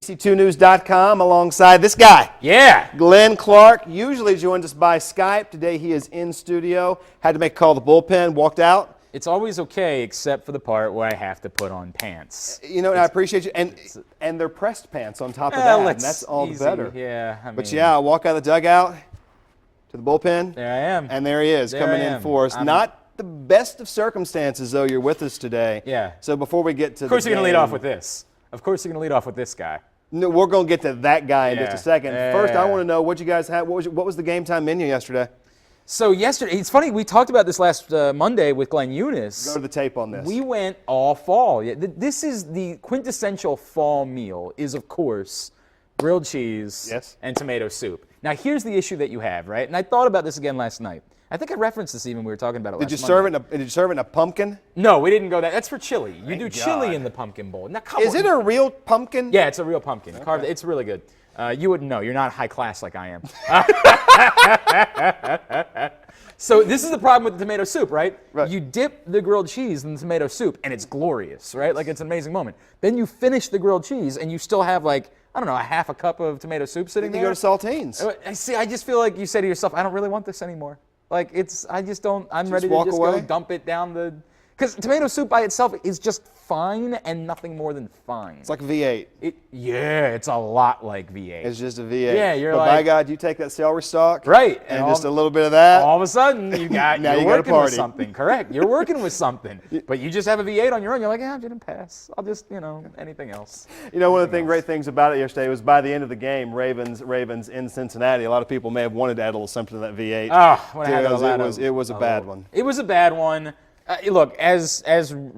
ABC2News.com alongside this guy. Yeah. Glenn Clark usually joins us by Skype. Today he is in studio. Had to make a call to the bullpen, walked out. It's always okay except for the part where I have to put on pants. You know, and I appreciate you. And they're pressed pants on top of that. And that's all the better. Yeah. But yeah, I walk out of the dugout to the bullpen. There I am. And there he is coming in for us. Not the best of circumstances, though, you're with us today. Yeah. So before we get to Of course you're going to lead off with this. Of course you're going to lead off with this guy. No, we're going to get to that guy in just a second. Yeah. First, I want to know what you guys had. What was the game time menu yesterday? So yesterday, it's funny, we talked about this last Monday with Glenn Eunice. Go to the tape on this. We went all fall. Yeah, this is the quintessential fall meal is, of course, grilled cheese and tomato soup. Now, here's the issue that you have, right? And I thought about this again last night. I think I referenced this even when we were talking about it last Monday. Did you serve it in a pumpkin? No, we didn't go that. That's for chili. You do God. chili in the pumpkin bowl. Now, come Is on. it a real pumpkin? Yeah, it's a real pumpkin. Carved. It's really good. You wouldn't know. You're not high class like I am. So this is the problem with the tomato soup, right? You dip the grilled cheese in the tomato soup, and it's glorious, right? Like, it's an amazing moment. Then you finish the grilled cheese, and you still have, like, I don't know, a half a cup of tomato soup sitting there. You go to Saltines. See, I just feel like you say to yourself, I don't really want this anymore. Like, I just don't, I'm ready to just away? go dump it down the, because tomato soup by itself is just fine and nothing more than fine. It's like V8. Yeah, it's a lot like V8. It's just a V8. Yeah, you're but like, by God, you take that celery stalk. Right. And just a little bit of that. All of a sudden, you got, now you're you got a working party. with something. Correct. You're working with something. But you just have a V8 on your own. You're like, I didn't pass. I'll just, anything else. You know, one of the great things about it yesterday was by the end of the game, Ravens in Cincinnati, a lot of people may have wanted to add a little something to that V8. Oh, when I had it was a bad one. It was a bad one. Look, as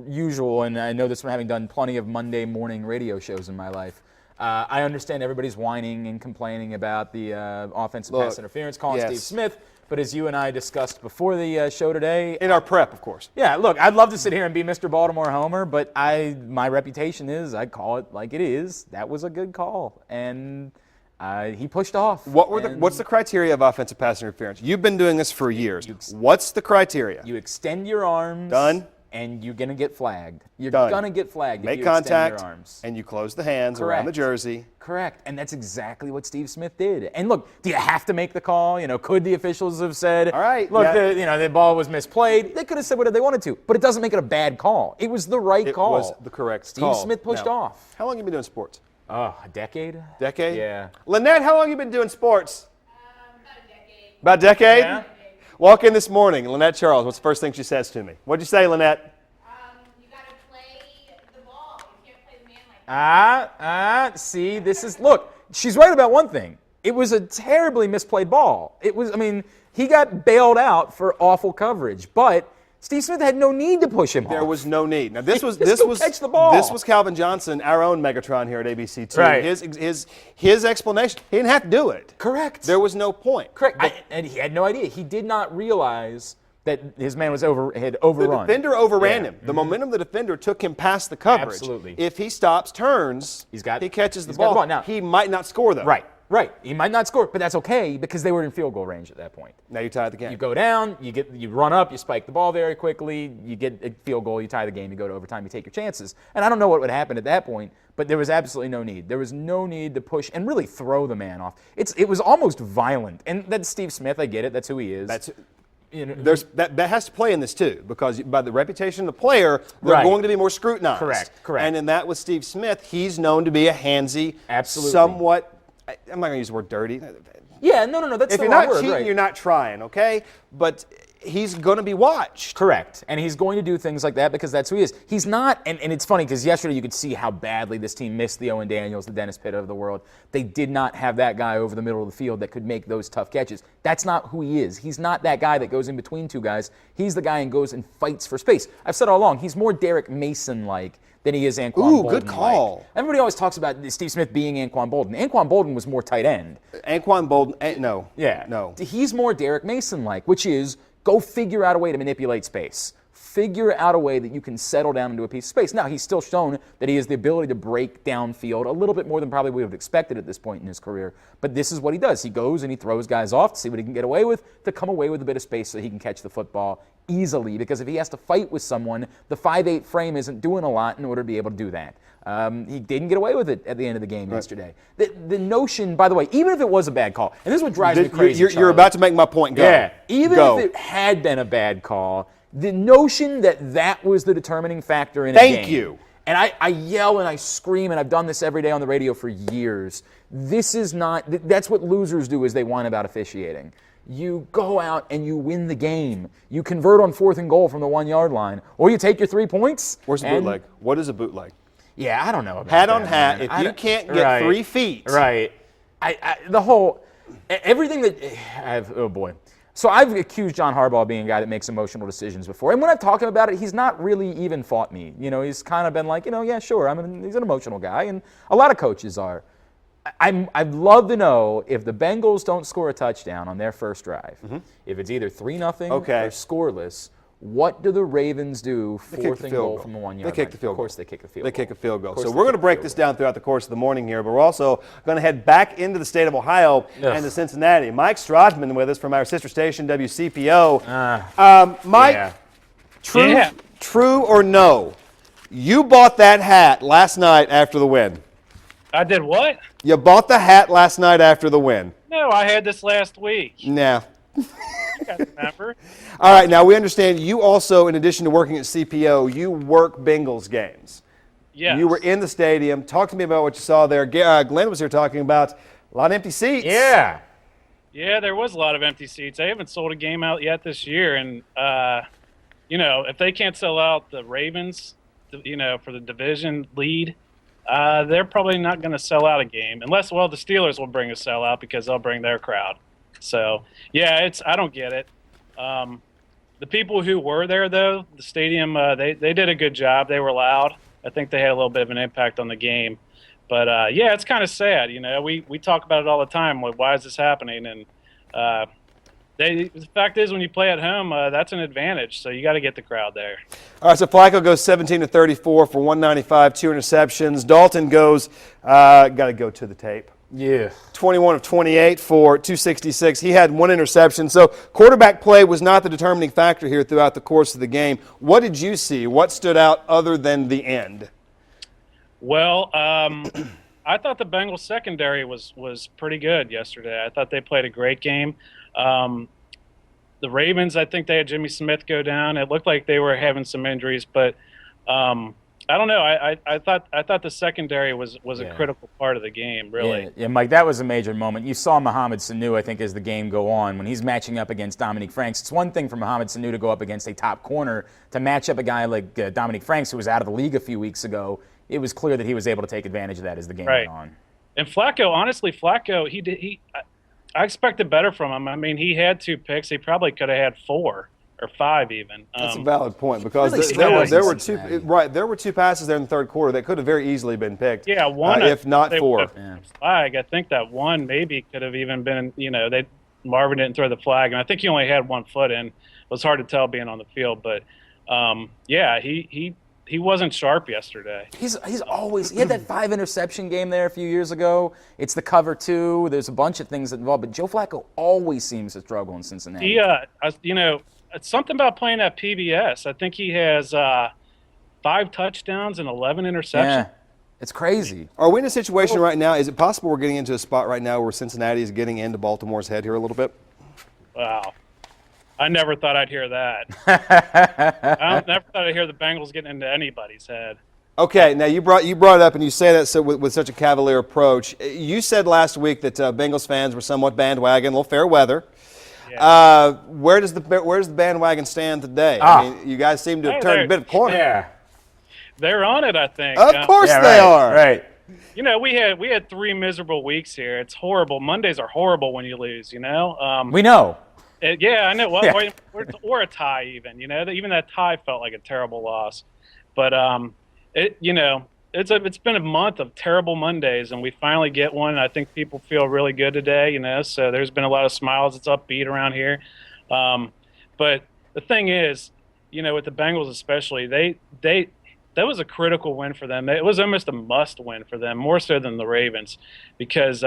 usual, and I know this from having done plenty of Monday morning radio shows in my life, I understand everybody's whining and complaining about the offensive pass interference calling Steve Smith, but as you and I discussed before the show today... In our prep, of course. Yeah, look, I'd love to sit here and be Mr. Baltimore Homer, but my reputation is I call it like it is. That was a good call, and... he pushed off. What's the criteria of offensive pass interference? You've been doing this for years. What's the criteria? You extend your arms. Done. And you're going to get flagged. You're Done. going to get flagged Make if you contact, extend your arms. and you close the hands around the jersey. Correct. And that's exactly what Steve Smith did. And look, do you have to make the call? Could the officials have said, all right, look, the ball was misplayed? They could have said whatever they wanted to, but it doesn't make it a bad call. It was the right call. It was the correct call. Steve Smith pushed off. How long have you been doing sports? Oh, a decade? Decade? Yeah. Lynette, how long have you been doing sports? About a decade. About a decade? Yeah. Walk in this morning, Lynette Charles, what's the first thing she says to me? What'd you say, Lynette? You got to play the ball. You can't play the man like that. See, this is, look, she's right about one thing. It was a terribly misplayed ball. He got bailed out for awful coverage, but Steve Smith had no need to push him off. There was no need. Now this was catch the ball. This was Calvin Johnson, our own Megatron here at ABC2. Right. His explanation, he didn't have to do it. Correct. There was no point. Correct. And he had no idea. He did not realize that his man had overrun. The defender overran him. The momentum of the defender took him past the coverage. Absolutely. If he stops, turns, he catches the ball. Now, he might not score though. Right. He might not score, but that's okay because they were in field goal range at that point. Now you tie the game. You go down, you run up, you spike the ball very quickly, you get a field goal, you tie the game, you go to overtime, you take your chances. And I don't know what would happen at that point, but there was absolutely no need. There was no need to push and really throw the man off. It was almost violent. And that's Steve Smith, I get it, that's who he is. That has to play in this too, because by the reputation of the player, they're going to be more scrutinized. Correct. And in that with Steve Smith, he's known to be a handsy, absolutely, somewhat. I'm not going to use the word dirty. Yeah, no, that's if the you're wrong not word, cheating, you're not trying, okay? But he's going to be watched. Correct. And he's going to do things like that because that's who he is. He's not, and it's funny because yesterday you could see how badly this team missed the Owen Daniels, the Dennis Pitta of the world. They did not have that guy over the middle of the field that could make those tough catches. That's not who he is. He's not that guy that goes in between two guys. He's the guy and goes and fights for space. I've said all along, he's more Derek Mason-like than he is Anquan Bolden. Ooh, good call. Everybody always talks about Steve Smith being Anquan Bolden. Anquan Bolden was more tight end. Anquan Bolden, no. Yeah. No. He's more Derek Mason-like, which is go figure out a way to manipulate space. Figure out a way that you can settle down into a piece of space. Now, he's still shown that he has the ability to break downfield a little bit more than probably we would have expected at this point in his career. But this is what he does. He goes and he throws guys off to see what he can get away with, to come away with a bit of space so he can catch the football easily. Because if he has to fight with someone, the 5'8" frame isn't doing a lot in order to be able to do that. He didn't get away with it at the end of the game yesterday. The notion, by the way, even if it was a bad call, and this is what drives me crazy, You're about to make my point. Go. Yeah, even Go. if it had been a bad call, the notion that that was the determining factor in a game. Thank you. And I yell and I scream, and I've done this every day on the radio for years. This is not, that's what losers do, is they whine about officiating. You go out and you win the game. You convert on 4th and goal from the 1 yard line, or you take your 3 points. Where's the bootleg? What is a bootleg? Yeah, I don't know about Hat that, on hat. man. If you can't get 3 feet. Right. The whole, everything that, oh boy. So I've accused John Harbaugh of being a guy that makes emotional decisions before. And when I've talked about it, he's not really even fought me. You know, he's kind of been like, yeah, sure. He's an emotional guy, and a lot of coaches are. I'd love to know if the Bengals don't score a touchdown on their first drive, if it's either 3-0 or scoreless, what do the Ravens do 4th and goal from the 1 yard line? They kick the field goal. Of course they kick the field They goal. kick a field goal. So we're going to break this down throughout the course of the morning here, but we're also going to head back into the state of Ohio and to Cincinnati. Mike Strodman with us from our sister station, WCPO. Mike, true or no, you bought that hat last night after the win. I did what? You bought the hat last night after the win. No, I had this last week. Nah. I remember. All right, now we understand you also, in addition to working at CPO, you work Bengals games. Yes. You were in the stadium. Talk to me about what you saw there. Glenn was here talking about a lot of empty seats. Yeah. Yeah, there was a lot of empty seats. They haven't sold a game out yet this year, and if they can't sell out the Ravens, for the division lead, they're probably not going to sell out a game unless, the Steelers will bring a sellout because they'll bring their crowd. So, yeah, I don't get it. The people who were there, though, the stadium, they did a good job. They were loud. I think they had a little bit of an impact on the game. But, yeah, it's kind of sad. We talk about it all the time. Like, why is this happening? And the fact is, when you play at home, that's an advantage. So you got to get the crowd there. All right, so Flacco goes 17 of 34 for 195, 2 interceptions. Dalton goes, got to go to the tape. Yeah. 21 of 28 for 266. He had 1 interception. So quarterback play was not the determining factor here throughout the course of the game. What did you see? What stood out other than the end? Well, I thought the Bengals secondary was pretty good yesterday. I thought they played a great game. The Ravens, I think they had Jimmy Smith go down. It looked like they were having some injuries, but I don't know. I thought the secondary was a critical part of the game, really. Yeah, Mike, that was a major moment. You saw Mohamed Sanu, I think, as the game go on, when he's matching up against Dominique Franks. It's one thing for Mohamed Sanu to go up against a top corner. To match up a guy like Dominique Franks, who was out of the league a few weeks ago, it was clear that he was able to take advantage of that as the game went on. And Flacco, honestly, I expected better from him. I mean, he had 2 picks. He probably could have had 4. Or 5 even. That's a valid point because Really there were 2 there were 2 passes there in the third quarter that could have very easily been picked. Yeah, one if not 4. Flag. I think that one maybe could have even been. Marvin didn't throw the flag, and I think he only had 1 foot in. It was hard to tell being on the field, but he wasn't sharp yesterday. He had that 5 interception game there a few years ago. It's the cover 2. There's a bunch of things involved, but Joe Flacco always seems to struggle in Cincinnati. It's something about playing at PBS. I think he has 5 touchdowns and 11 interceptions. Yeah, it's crazy. Are we in a situation right now? Is it possible we're getting into a spot right now where Cincinnati is getting into Baltimore's head here a little bit? Wow. I never thought I'd hear that. I never thought I'd hear the Bengals getting into anybody's head. Okay, now you brought it up, and you say that with such a cavalier approach. You said last week that Bengals fans were somewhat bandwagon, a little fair weather. Yeah. Where's the bandwagon stand today? I mean, you guys seem to have turned a bit of a corner. Yeah. They're on it, I think. Of course they are. Right. We had 3 miserable weeks here. It's horrible. Mondays are horrible when you lose. We know. I know. Well, or a tie even. Even that tie felt like a terrible loss. But it's been a month of terrible Mondays, and we finally get one. And I think people feel really good today. So there's been a lot of smiles. It's upbeat around here. But the thing is, with the Bengals especially, that was a critical win for them. It was almost a must win for them, more so than the Ravens, because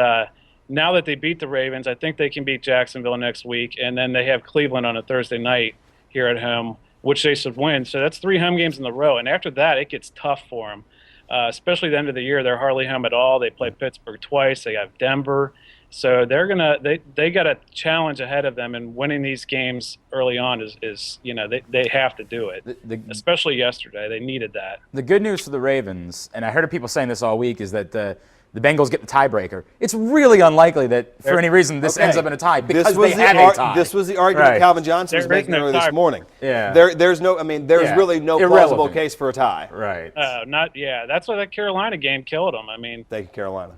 now that they beat the Ravens, I think they can beat Jacksonville next week, and then they have Cleveland on a Thursday night here at home, which they should win. So that's 3 home games in a row, and after that, it gets tough for them, especially the end of the year. They're hardly home at all. They play Pittsburgh twice. They have Denver. So they got a challenge ahead of them, and winning these games early on is they have to do it. Especially yesterday, they needed that. The good news for the Ravens, and I heard people saying this all week, is that the Bengals get the tiebreaker. It's really unlikely that for any reason this ends up in a tie because they had a tie. This was the argument Calvin Johnson was making earlier this morning. Yeah. There's really no plausible case for a tie. Right. That's why that Carolina game killed them. I mean, thank you, Carolina.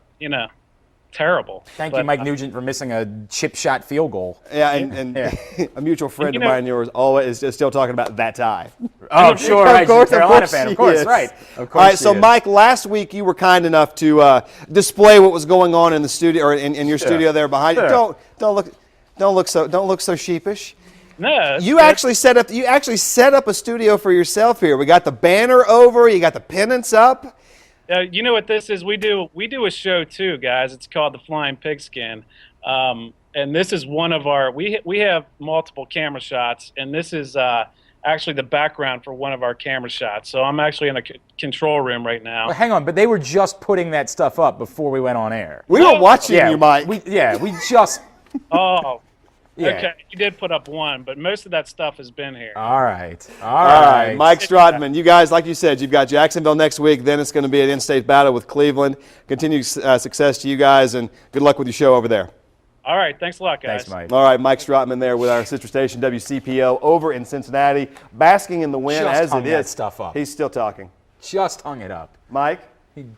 Terrible. Thank you, Mike Nugent, for missing a chip shot field goal. Yeah, and a mutual friend of mine, yours, always is still talking about that tie. Oh, sure, right. Of course, Carolina fan, of course, right. Of course. All right, so Mike, last week you were kind enough to display what was going on in the studio or in your studio there behind you. Don't look so sheepish. No, you actually set up a studio for yourself here. We got the banner over. You got the pennants up. You know what this is? We do a show too, guys. It's called the Flying Pigskin, and this is one of our. We have multiple camera shots, and this is actually the background for one of our camera shots. So I'm actually in the control room right now. Well, hang on, but they were just putting that stuff up before we went on air. We were watching you, Mike. We just. Oh. Yeah. Okay, you did put up one, but most of that stuff has been here. All right. Mike Strodman, you guys, like you said, you've got Jacksonville next week. Then it's going to be an in-state battle with Cleveland. Continued success to you guys, and good luck with your show over there. All right, thanks a lot, guys. Thanks, Mike. All right, Mike Strodman there with our sister station WCPO over in Cincinnati, basking in the wind Just as hung it that is. stuff up. He's still talking. Just hung it up. Mike?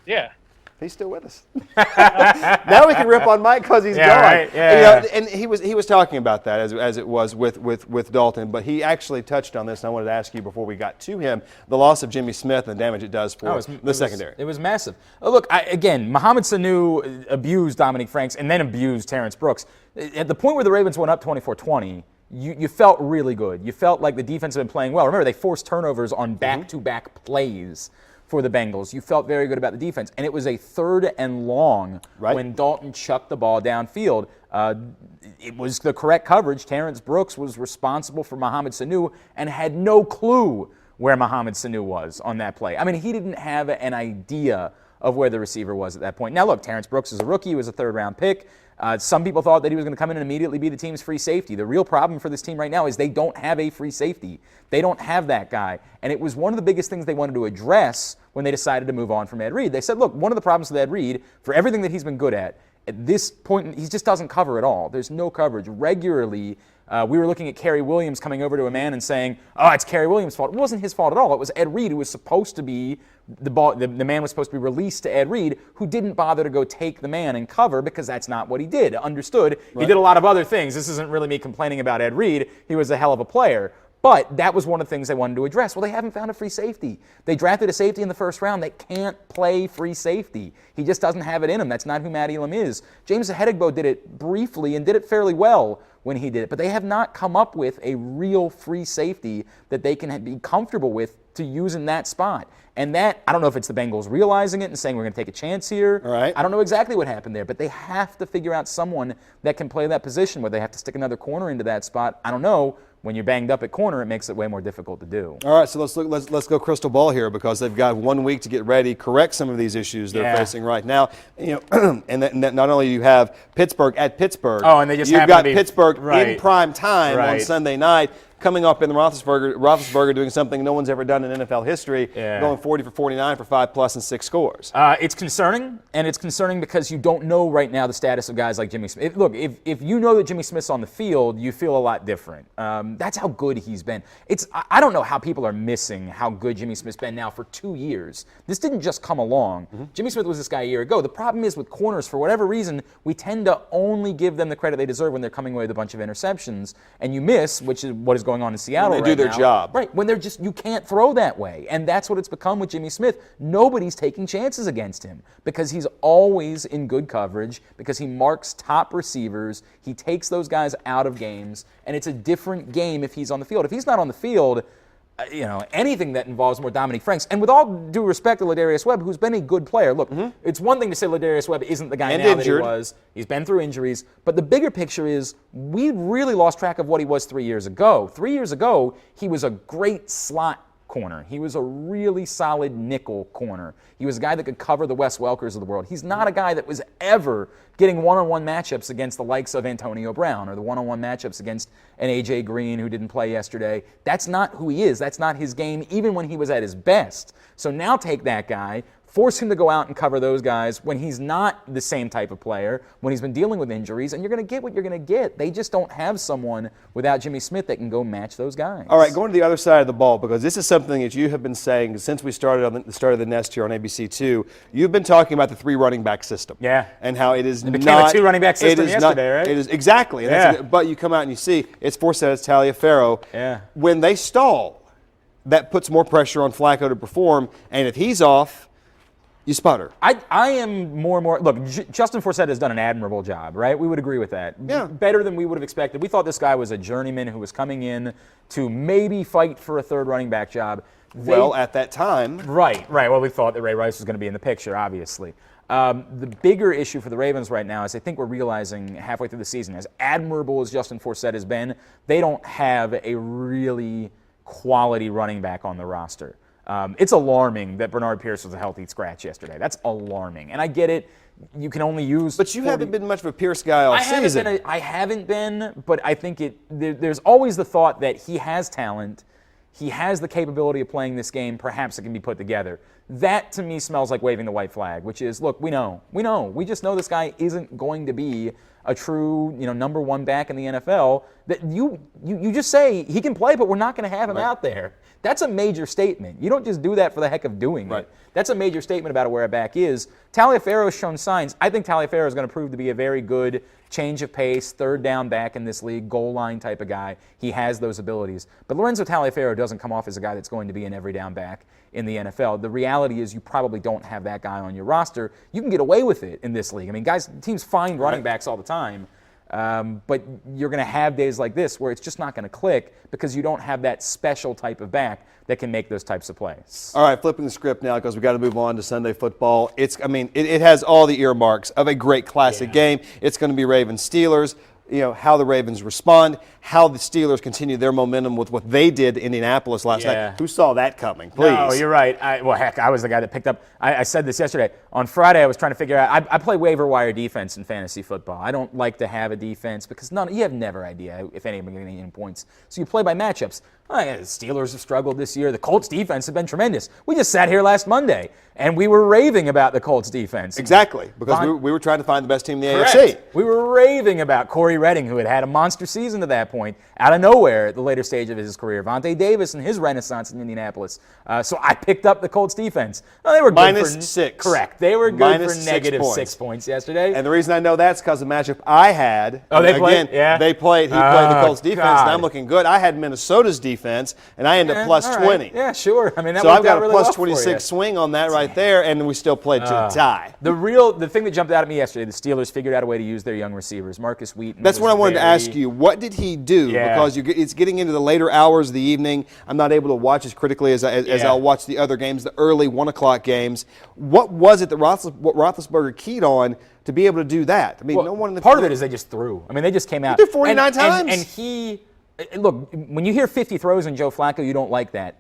Yeah. He's still with us. Now we can rip on Mike because he's gone. Right. Yeah. And he was talking about that as it was with Dalton, but he actually touched on this, and I wanted to ask you before we got to him, the loss of Jimmy Smith and the damage it does for the secondary. It was massive. Look, again, Mohamed Sanu abused Dominique Franks and then abused Terrence Brooks. At the point where the Ravens went up 24-20, you felt really good. You felt like the defense had been playing well. Remember, they forced turnovers on back-to-back plays for the Bengals. You felt very good about the defense. And it was a 3rd and long when Dalton chucked the ball downfield. It was the correct coverage. Terrence Brooks was responsible for Mohamed Sanu and had no clue where Mohamed Sanu was on that play. I mean, he didn't have an idea of where the receiver was at that point. Now, look, Terrence Brooks is a rookie. He was a 3rd-round pick. Some people thought that he was going to come in and immediately be the team's free safety. The real problem for this team right now is they don't have a free safety. They don't have that guy. And it was one of the biggest things they wanted to address when they decided to move on from Ed Reed. They said, look, one of the problems with Ed Reed, for everything that he's been good at this point, he just doesn't cover at all. There's no coverage. Regularly, we were looking at Kerry Williams coming over to a man and saying, oh, it's Kerry Williams' fault. It wasn't his fault at all. It was Ed Reed who was supposed to be the man was supposed to be released to Ed Reed, who didn't bother to go take the man and cover because that's not what he did. Understood. Right. He did a lot of other things. This isn't really me complaining about Ed Reed. He was a hell of a player. But that was one of the things they wanted to address. Well, they haven't found a free safety. They drafted a safety in the 1st round that can't play free safety. He just doesn't have it in him. That's not who Matt Elam is. James Ehedegbo did it briefly and did it fairly well when he did it. But they have not come up with a real free safety that they can be comfortable with to use in that spot. And that, I don't know if it's the Bengals realizing it and saying we're going to take a chance here. All right. I don't know exactly what happened there, but they have to figure out someone that can play that position, where they have to stick another corner into that spot. I don't know. When you're banged up at corner, it makes it way more difficult to do. All right, so let's go crystal ball here, because they've got 1 week to get ready, correct some of these issues they're facing right now. You know, and that not only do you have Pittsburgh at Pittsburgh, and they just you've got Pittsburgh right. in prime time on Sunday night. Coming up in the Roethlisberger doing something no one's ever done in NFL history, going 40 for 49 for 5+ and 6 scores. It's concerning, and it's concerning because you don't know right now the status of guys like Jimmy Smith. Look, if you know that Jimmy Smith's on the field, you feel a lot different. That's how good he's been. I don't know how people are missing how good Jimmy Smith's been now for 2 years. This didn't just come along. Mm-hmm. Jimmy Smith was this guy a year ago. The problem is with corners, for whatever reason, we tend to only give them the credit they deserve when they're coming away with a bunch of interceptions, and you miss, which is what is going on in Seattle when they do their job. Right, when they're just, you can't throw that way. And that's what it's become with Jimmy Smith. Nobody's taking chances against him because he's always in good coverage, because he marks top receivers, he takes those guys out of games, and it's a different game if he's on the field. If he's not on the field, anything that involves more Dominique Franks. And with all due respect to Ladarius Webb, who's been a good player. Look, it's one thing to say Ladarius Webb isn't the guy And now injured. that he was. He's been through injuries. But the bigger picture is we really lost track of what he was 3 years ago. 3 years ago, he was a great slot corner. He was a really solid nickel corner. He was a guy that could cover the Wes Welkers of the world. He's not a guy that was ever getting one-on-one matchups against the likes of Antonio Brown or the one-on-one matchups against an A.J. Green who didn't play yesterday. That's not who he is. That's not his game, even when he was at his best. So now take that guy, force him to go out and cover those guys when he's not the same type of player, when he's been dealing with injuries, and you're going to get what you're going to get. They just don't have someone without Jimmy Smith that can go match those guys. All right, going to the other side of the ball, because this is something that you have been saying since we started on the start of the Nest here on ABC2. You've been talking about the 3 running back system. Yeah. And how it is It became not a 2 running back system it is yesterday, not, right? It is exactly. And Yeah. but you come out and you see it's Forsett, it's Taliaferro. Yeah. When they stall, that puts more pressure on Flacco to perform, and if he's off, you sputter. I am more and more. Look, Justin Forsett has done an admirable job, right? We would agree with that. Yeah. Better than we would have expected. We thought this guy was a journeyman who was coming in to maybe fight for a 3rd running back job. Well, at that time. Right. Well, we thought that Ray Rice was going to be in the picture, obviously. The bigger issue for the Ravens right now is I think we're realizing halfway through the season, as admirable as Justin Forsett has been, they don't have a really quality running back on the roster. It's alarming that Bernard Pierce was a healthy scratch yesterday. That's alarming. And I get it. You can only use. But you haven't been much of a Pierce guy all season. I haven't been, but I think there's always the thought that he has talent. He has the capability of playing this game. Perhaps it can be put together. That, to me, smells like waving the white flag, which is, look, we know. We just know this guy isn't going to be a true, number 1 back in the NFL. That you just say he can play, but we're not going to have him out there. That's a major statement. You don't just do that for the heck of doing it. That's a major statement about where a back is. Taliaferro has shown signs. I think Taliaferro is going to prove to be a very good change of pace, 3rd down back in this league, goal line type of guy. He has those abilities. But Lorenzo Taliaferro doesn't come off as a guy that's going to be an every down back in the NFL. The reality is you probably don't have that guy on your roster. You can get away with it in this league. I mean, teams find running backs all the time. But you're going to have days like this where it's just not going to click because you don't have that special type of back that can make those types of plays. All right, flipping the script now because we've got to move on to Sunday football. It has all the earmarks of a great classic game. It's going to be Ravens-Steelers. How the Ravens respond, how the Steelers continue their momentum with what they did to Indianapolis last night. Who saw that coming? Please. No, you're right. I was the guy that picked up. I said this yesterday. On Friday, I was trying to figure out. I play waiver wire defense in fantasy football. I don't like to have a defense because you have never idea if anyone can get any points. So you play by matchups. The Steelers have struggled this year. The Colts defense have been tremendous. We just sat here last Monday and we were raving about the Colts defense. Exactly, because we were trying to find the best team in the Correct. AFC. We were raving about Corey Redding, who had a monster season to that point, out of nowhere at the later stage of his career. Vontae Davis and his renaissance in Indianapolis. So I picked up the Colts defense. They were good -6. Correct. They were good for negative points. 6 points yesterday. And the reason I know that's because the matchup I had. Oh, they played? Yeah. He played the Colts defense, God. and I'm looking good. I had Minnesota's defense, and I ended up plus all 20. right. Yeah, sure. I mean, that So I've worked got out a really plus well for 26 you. swing on that right there, and we still played to the tie. The thing that jumped out at me yesterday, the Steelers figured out a way to use their young receivers. Marcus Wheaton. That's what I wanted to very- ask you. What did he do? Yeah. Because it's getting into the later hours of the evening. I'm not able to watch as critically as I'll watch the other games, the early 1 o'clock games. What was it that Roethlisberger keyed on to be able to do that? I mean, Well, no one in the part of it is they just threw. I mean, they just came out. threw 49 times. And he, look, when you hear 50 throws in Joe Flacco, you don't like that.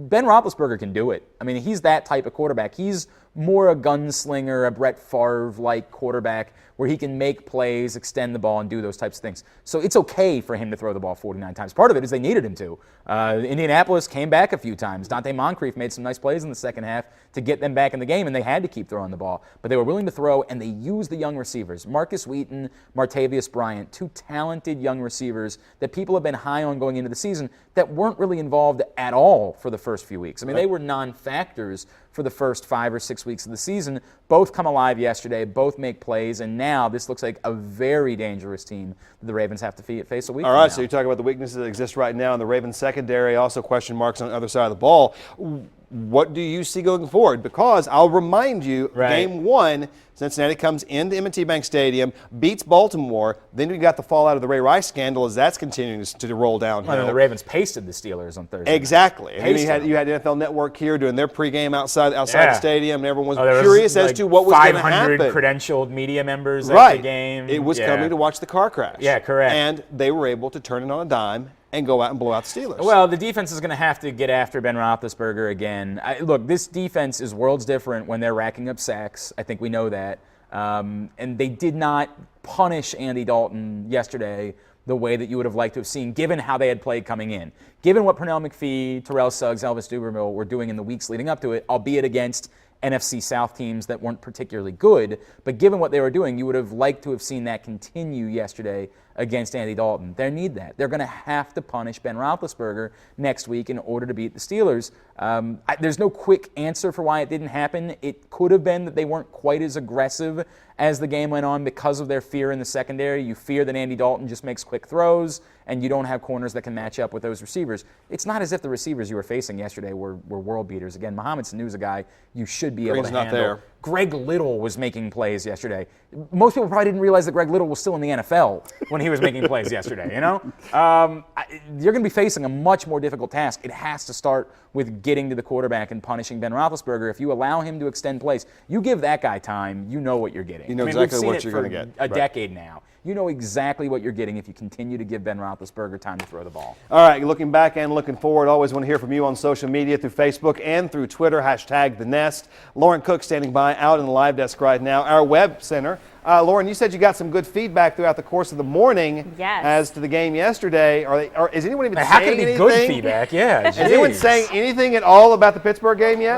Ben Roethlisberger can do it. I mean, he's that type of quarterback. He's more a gunslinger, a Brett Favre-like quarterback where he can make plays, extend the ball, and do those types of things. So it's okay for him to throw the ball 49 times. Part of it is they needed him to. Indianapolis came back a few times. Dante Moncrief made some nice plays in the second half to get them back in the game, and they had to keep throwing the ball. But they were willing to throw, and they used the young receivers. Marcus Wheaton, Martavius Bryant, 2 talented young receivers that people have been high on going into the season that weren't really involved at all for the first few weeks. I mean, they were non-factors for the first 5 or 6 weeks of the season. Both come alive yesterday, both make plays, and now this looks like a very dangerous team that the Ravens have to face a week All from right, now. so you're talking about the weaknesses that exist right now in the Ravens secondary, also question marks on the other side of the ball. what do you see going forward? Because I'll remind you, Game 1, Cincinnati comes into M&T Bank Stadium, beats Baltimore. Then we got the fallout of the Ray Rice scandal as that's continuing to roll downhill. Well, and the Ravens pasted the Steelers on Thursday. Exactly. And then you had NFL Network here doing their pregame outside the stadium, and everyone was curious as to what was going to happen. 500 credentialed media members at the game. It was coming to watch the car crash. Yeah, correct. And they were able to turn it on a dime and go out and blow out the Steelers. Well, the defense is going to have to get after Ben Roethlisberger again. Look, this defense is worlds different when they're racking up sacks. I think we know that. And they did not punish Andy Dalton yesterday the way that you would have liked to have seen, given how they had played coming in. Given what Pernell McPhee, Terrell Suggs, Elvis Duberville were doing in the weeks leading up to it, albeit against NFC South teams that weren't particularly good, but given what they were doing, you would have liked to have seen that continue yesterday against Andy Dalton. They need that. They're going to have to punish Ben Roethlisberger next week in order to beat the Steelers. There's no quick answer for why it didn't happen. It could have been that they weren't quite as aggressive as the game went on because of their fear in the secondary. You fear that Andy Dalton just makes quick throws, and you don't have corners that can match up with those receivers. It's not as if the receivers you were facing yesterday were world beaters. Again, Mohamed Sanu's a guy you should be able to handle. There. Greg Little was making plays yesterday. Most people probably didn't realize that Greg Little was still in the NFL when he was making plays yesterday, you know? You're going to be facing a much more difficult task. It has to start with getting to the quarterback and punishing Ben Roethlisberger. If you allow him to extend plays, you give that guy time, you know what you're getting. You know exactly what you're going to get. A decade now. You know exactly what you're getting if you continue to give Ben Roethlisberger time to throw the ball. All right, looking back and looking forward, always want to hear from you on social media through Facebook and through Twitter, #TheNest. Lauren Cook standing by out in the live desk right now. Our web center. Lauren, you said you got some good feedback throughout the course of the morning as to the game yesterday. Is anyone even saying anything? How can it be good feedback? Yeah. Is anyone saying anything at all about the Pittsburgh game yet?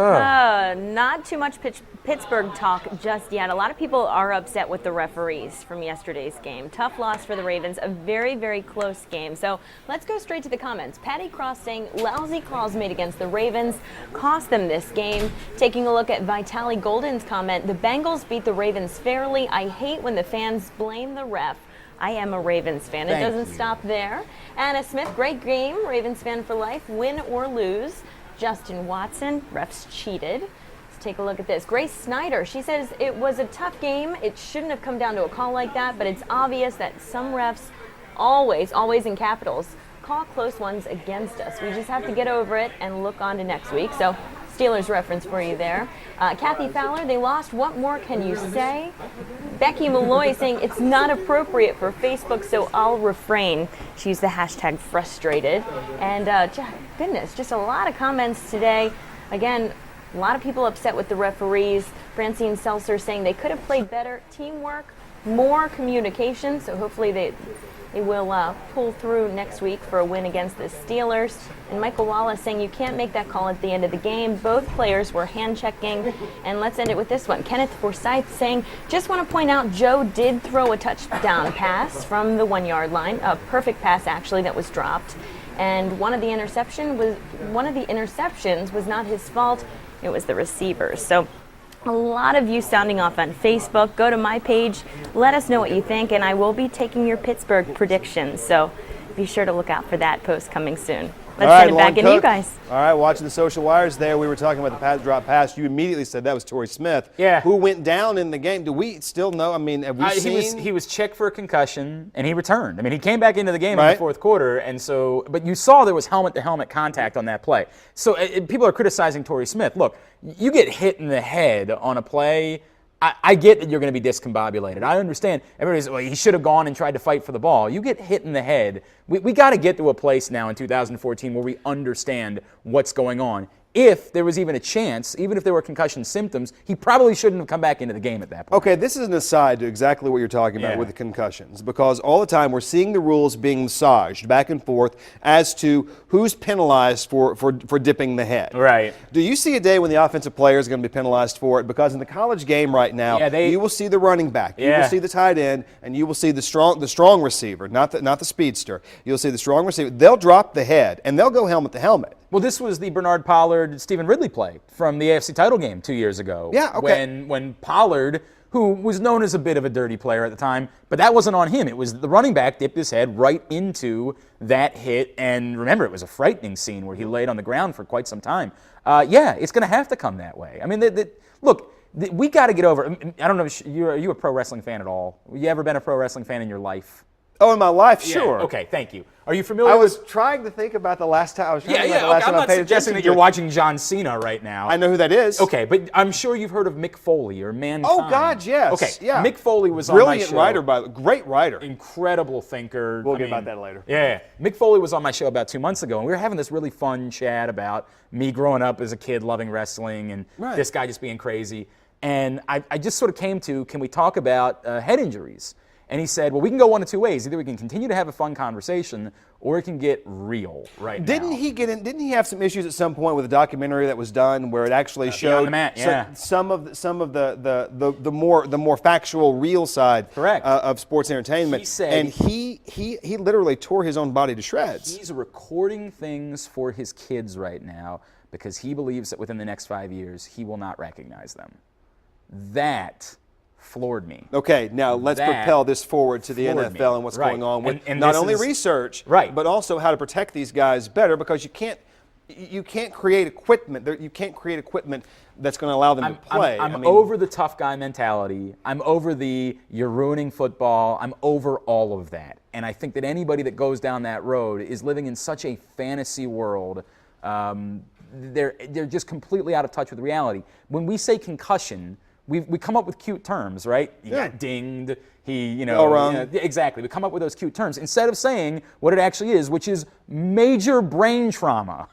Not too much Pittsburgh talk just yet. A lot of people are upset with the referees from yesterday's game. Tough loss for the Ravens, a very, very close game. So let's go straight to the comments. Patty Cross saying lousy calls made against the Ravens cost them this game. Taking a look at Vitaly Golden's comment, the Bengals beat the Ravens fairly. I hate when the fans blame the ref. I am a Ravens fan. It doesn't stop there. Anna Smith, great game. Ravens fan for life, win or lose. Justin Watson, refs cheated. Let's take a look at this. Grace Snyder, she says it was a tough game. It shouldn't have come down to a call like that, but it's obvious that some refs always in capitals, call close ones against us. We just have to get over it and look on to next week. So Steelers reference for you there. Kathy Fowler, they lost. What more can you say? Becky Malloy saying it's not appropriate for Facebook, so I'll refrain. She used the #frustrated. And goodness, just a lot of comments today. Again, a lot of people upset with the referees. Francine Seltzer saying they could have played better. Teamwork, more communication. So hopefully they will pull through next week for a win against the Steelers. And Michael Wallace saying you can't make that call at the end of the game. Both players were hand-checking. And let's end it with this one. Kenneth Forsyth saying, just want to point out Joe did throw a touchdown pass from the 1-yard line. A perfect pass, actually, that was dropped. And one of the interceptions was not his fault. It was the receiver's. So a lot of you sounding off on Facebook. Go to my page. Let us know what you think, and I will be taking your Pittsburgh predictions. So be sure to look out for that post coming soon. Let's send it back into you guys. All right, watching the social wires there, we were talking about the pass drop pass. You immediately said that was Torrey Smith. Yeah. Who went down in the game. Do we still know? I mean, have we seen? He was checked for a concussion, and he returned. I mean, he came back into the game in the fourth quarter, and so, but you saw there was helmet-to-helmet contact on that play. So people are criticizing Torrey Smith. Look, you get hit in the head on a play, I get that you're going to be discombobulated. I understand. Everybody's, well, he should have gone and tried to fight for the ball. You get hit in the head. We got to get to a place now in 2014 where we understand what's going on. If there was even a chance, even if there were concussion symptoms, he probably shouldn't have come back into the game at that point. Okay, this is an aside to exactly what you're talking about with the concussions, because all the time we're seeing the rules being massaged back and forth as to who's penalized for dipping the head. Right. Do you see a day when the offensive player is going to be penalized for it? Because in the college game right now, you will see the running back, you will see the tight end, and you will see the strong receiver, not the speedster. You'll see the strong receiver. They'll drop the head, and they'll go helmet to helmet. Well, this was the Bernard Pollard, Stephen Ridley play from the AFC title game 2 years ago. Yeah, okay. When Pollard who was known as a bit of a dirty player at the time, but that wasn't on him. It was the running back dipped his head right into that hit, and remember, it was a frightening scene where he laid on the ground for quite some time. Yeah, it's going to have to come that way. I mean, look, we got to get over. I don't know, are you a pro wrestling fan at all? You ever been a pro wrestling fan in your life? Oh, in my life, Yeah, sure. okay, thank you. Are you familiar I with... was trying to think about the last time. I was trying to think about the okay, last I'm time I not paid suggesting attention that to you're it. watching John Cena right now. I know who that is. Okay, but I'm sure you've heard of Mick Foley or Mankind. Oh, God, yes. Okay, Yeah. Mick Foley was on my Brilliant show. writer, by the great writer. Incredible thinker. We'll get about that later. Yeah. Mick Foley was on my show about 2 months ago, and we were having this really fun chat about me growing up as a kid loving wrestling and this guy just being crazy. And I just sort of came to, can we talk about head injuries? And he said, well, we can go one of two ways. Either we can continue to have a fun conversation, or it can get real right now. Didn't he have some issues at some point with a documentary that was done where it actually showed the Mat, yeah. some of the more factual, real side Correct. Of sports entertainment? He said- and he literally tore his own body to shreds. He's recording things for his kids right now because he believes that within the next 5 years, he will not recognize them. That floored me. Okay, now let's That propel this forward to the floored NFL me. and what's Right. going on with And not this only is- research, Right. but also how to protect these guys better, because you can't create equipment. You can't create equipment that's going to allow them to play. I'm I mean, over the tough guy mentality. I'm over the you're ruining football. I'm over all of that. And I think that anybody that goes down that road is living in such a fantasy world. They're just completely out of touch with reality. When we say concussion, we come up with cute terms, right? He got dinged. Bell rung. Exactly. We come up with those cute terms instead of saying what it actually is, which is major brain trauma.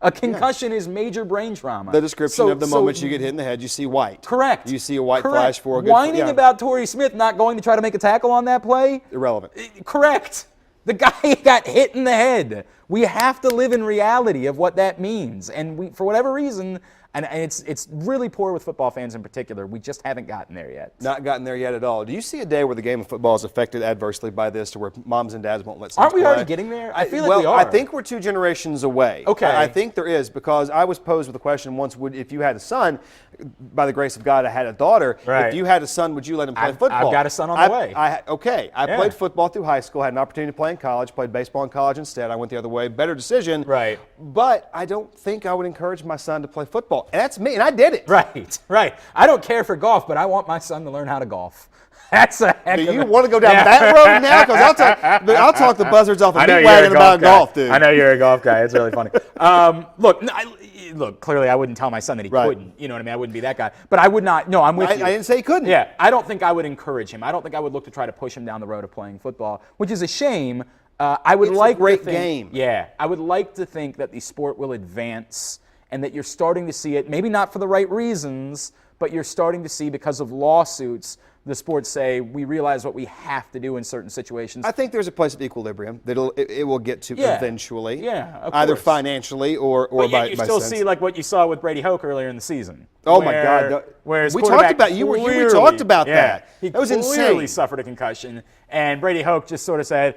A concussion is major brain trauma. the description of the moment you get hit in the head, you see white. Correct. You see a white Correct. flash for a good Whining about Torrey Smith not going to try to make a tackle on that play? irrelevant. Correct. The guy got hit in the head. We have to live in reality of what that means. And we, for whatever reason, and it's really poor with football fans in particular, we just haven't gotten there yet. Not gotten there yet at all. Do you see a day where the game of football is affected adversely by this, to where moms and dads won't let sons Aren't we play? already getting there? I feel like we are. I think we're 2 generations away. Okay. I think there is, because I was posed with a question once: if you had a son, by the grace of God, I had a daughter. Right. If you had a son, would you let him play I've football? got a son on the way. I Yeah. played football through high school, had an opportunity to play in college, played baseball in college instead. I went the other way. Better decision. Right. But I don't think I would encourage my son to play football. And that's me, and I did it. Right. I don't care for golf, but I want my son to learn how to golf. That's a heck Do of you a- want to go down that road now? Because I'll talk the buzzards off the I know beat you're a wagon about guy. golf, dude. I know you're a golf guy. It's really funny. Look, clearly I wouldn't tell my son that he Right. couldn't. You know what I mean? I wouldn't be that guy. But I would not. No, I'm with you. I didn't say he couldn't. Yeah, I don't think I would encourage him. I don't think I would look to try to push him down the road of playing football, which is a shame. I would It's a like great to think, game. Yeah, I would like to think that the sport will advance and that you're starting to see it, maybe not for the right reasons, but you're starting to see, because of lawsuits, the sports say we realize what we have to do in certain situations. I think there's a place of equilibrium that it will get to Yeah. eventually. Yeah, of either course. financially or But by yet you still sense. see like what you saw with Brady Hoke earlier in the season. Oh, my God. Where his We talked quarterback about- you were- we clearly- talked about yeah, that. He That was clearly insane. suffered a concussion, and Brady Hoke just sort of said,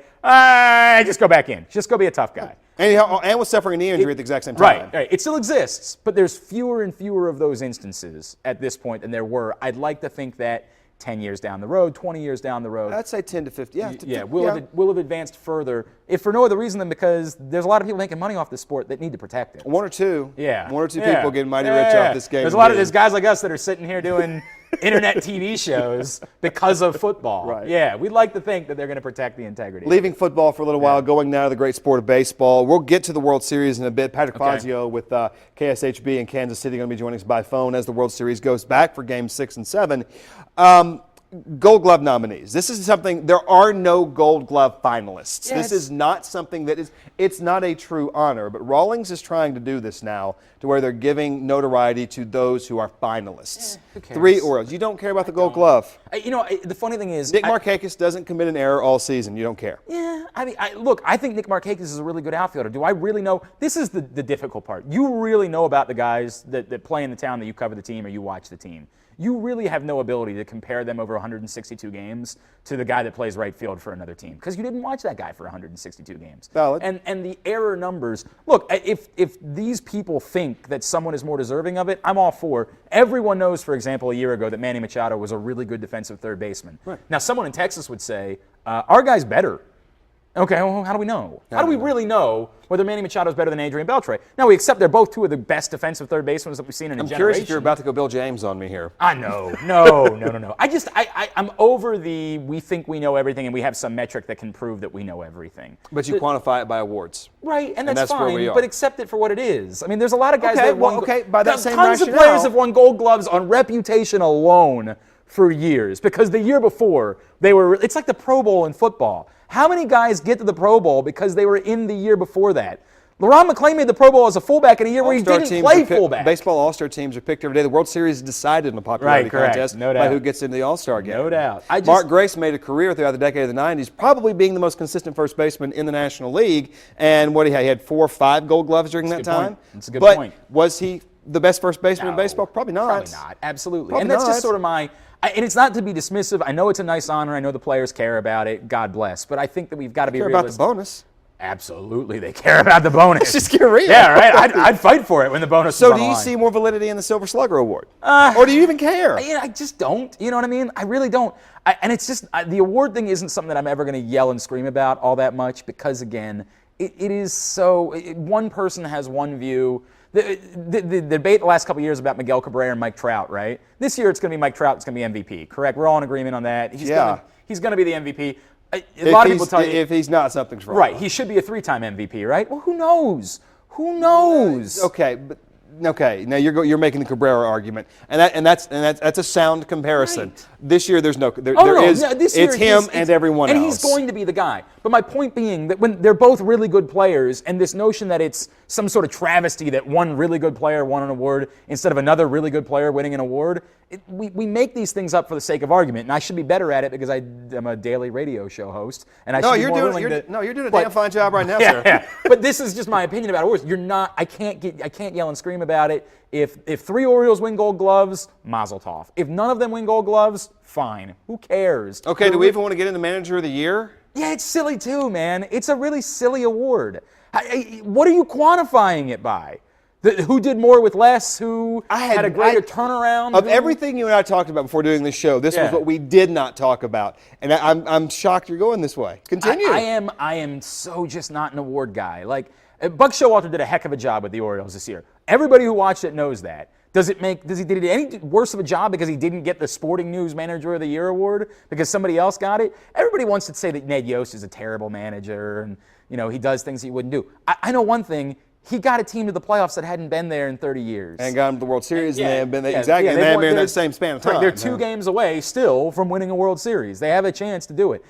"Just go back in. Just go be a tough guy." And was suffering a knee injury at the exact same time. Right. It still exists, but there's fewer and fewer of those instances at this point than there were. I'd like to think that 10 years down the road, 20 years down the road, I'd say 10 to 50. Yeah. we'll have advanced further, if for no other reason than because there's a lot of people making money off this sport that need to protect it. One or two. Yeah. One or two Yeah. people getting mighty Yeah. rich off this game. There's guys like us that are sitting here doing internet TV shows because of football. Right. Yeah, we'd like to think that they're going to protect the integrity. Leaving football for a little while, going now to the great sport of baseball. We'll get to the World Series in a bit. Patrick Okay. Fazio with KSHB in Kansas City going to be joining us by phone as the World Series goes back for Games 6 and 7. Gold Glove nominees. This is something, there are no Gold Glove finalists. Yeah, this is not something that is, it's not a true honor, but Rawlings is trying to do this now to where they're giving notoriety to those who are finalists. who cares? 3 Orioles. You don't care about the Gold Glove. The funny thing is, Nick Markakis doesn't commit an error all season. You don't care. Yeah, I mean, look, I think Nick Markakis is a really good outfielder. Do I really know? This is the difficult part. You really know about the guys that play in the town that you cover the team or you watch the team. you really have no ability to compare them over 162 games to the guy that plays right field for another team because you didn't watch that guy for 162 games. Valid. And the error numbers, look, if these people think that someone is more deserving of it, I'm all for. Everyone knows, for example, a year ago that Manny Machado was a really good defensive third baseman. Right. Now, someone in Texas would say, our guy's better. Okay, well, how do we know? How do we really know whether Manny Machado is better than Adrian Beltre? Now, we accept they're both two of the best defensive third basemen that we've seen in a generation. I'm curious if you're about to go Bill James on me here. I know. No. I'm over we think we know everything and we have some metric that can prove that we know everything. But you quantify it by awards. Right, and that's where fine, we are. but accept it for what it is. I mean, there's a lot of guys Okay, that won. well, okay, by that same tons of rationale- players have won Gold Gloves on reputation alone for years because the year before it's like the Pro Bowl in football. How many guys get to the Pro Bowl because they were in the year before that? LeRon McClain made the Pro Bowl as a fullback in a year where he didn't play fullback. Baseball All-Star teams are picked every day. The World Series is decided in a popularity contest no by doubt. who gets into the All-Star game. No doubt. Mark Grace made a career throughout the decade of the 90s, probably being the most consistent first baseman in the National League. And what he had 4 or 5 Gold Gloves during that time. That's a good but point. Was he the best first baseman in baseball? Probably not. Probably not. Absolutely. Probably and that's not. just sort of and it's not to be dismissive. I know it's a nice honor. I know the players care about it. God bless. But I think that we've got to be Care realistic. about the bonus. Absolutely, they care about the bonus. Just get real. Yeah, right. I'd fight for it when the bonus. So is on do the you line. see more validity in the Silver Slugger Award? Or do you even care? I just don't. You know what I mean? I really don't. And it's just the award thing isn't something that I'm ever going to yell and scream about all that much because, again, it is so. One person has one view. The debate the last couple of years about Miguel Cabrera and Mike Trout, right? This year it's going to be Mike Trout. It's going to be MVP. Correct? We're all in agreement on that. He's going to be the MVP. A lot of people tell you if he's not, something's wrong. Right, he should be a 3-time MVP, right? Well, who knows? Who knows? Okay, but now you're making the Cabrera argument, and that's a sound comparison. Right. This year there's This year it's him and everyone else. And he's going to be the guy. But my point being that when they're both really good players, and this notion that it's some sort of travesty that one really good player won an award instead of another really good player winning an award, we make these things up for the sake of argument. And I should be better at it because I'm a daily radio show host, and you're doing a damn fine job right now, sir. Yeah. But this is just my opinion about awards. I can't yell and scream about it. If 3 Orioles win Gold Gloves, mazel tov. If none of them win Gold Gloves, fine. Who cares? Okay, do we even want to get into Manager of the Year? Yeah, it's silly too, man. It's a really silly award. What are you quantifying it by? Who did more with less? Who had a greater turnaround? Of everything you and I talked about before doing this show, this was what we did not talk about. And I'm shocked you're going this way. Continue. I am so just not an award guy. Like, Buck Showalter did a heck of a job with the Orioles this year. Everybody who watched it knows that. Did he any worse of a job because he didn't get the Sporting News Manager of the Year award because somebody else got it? Everybody wants to say that Ned Yost is a terrible manager and he does things he wouldn't do. I know one thing. He got a team to the playoffs that hadn't been there in 30 years. And got them to the World Series, and they haven't been there. Exactly, and they haven't been in that same span of time. Right, they're 2 games away still from winning a World Series. They have a chance to do it.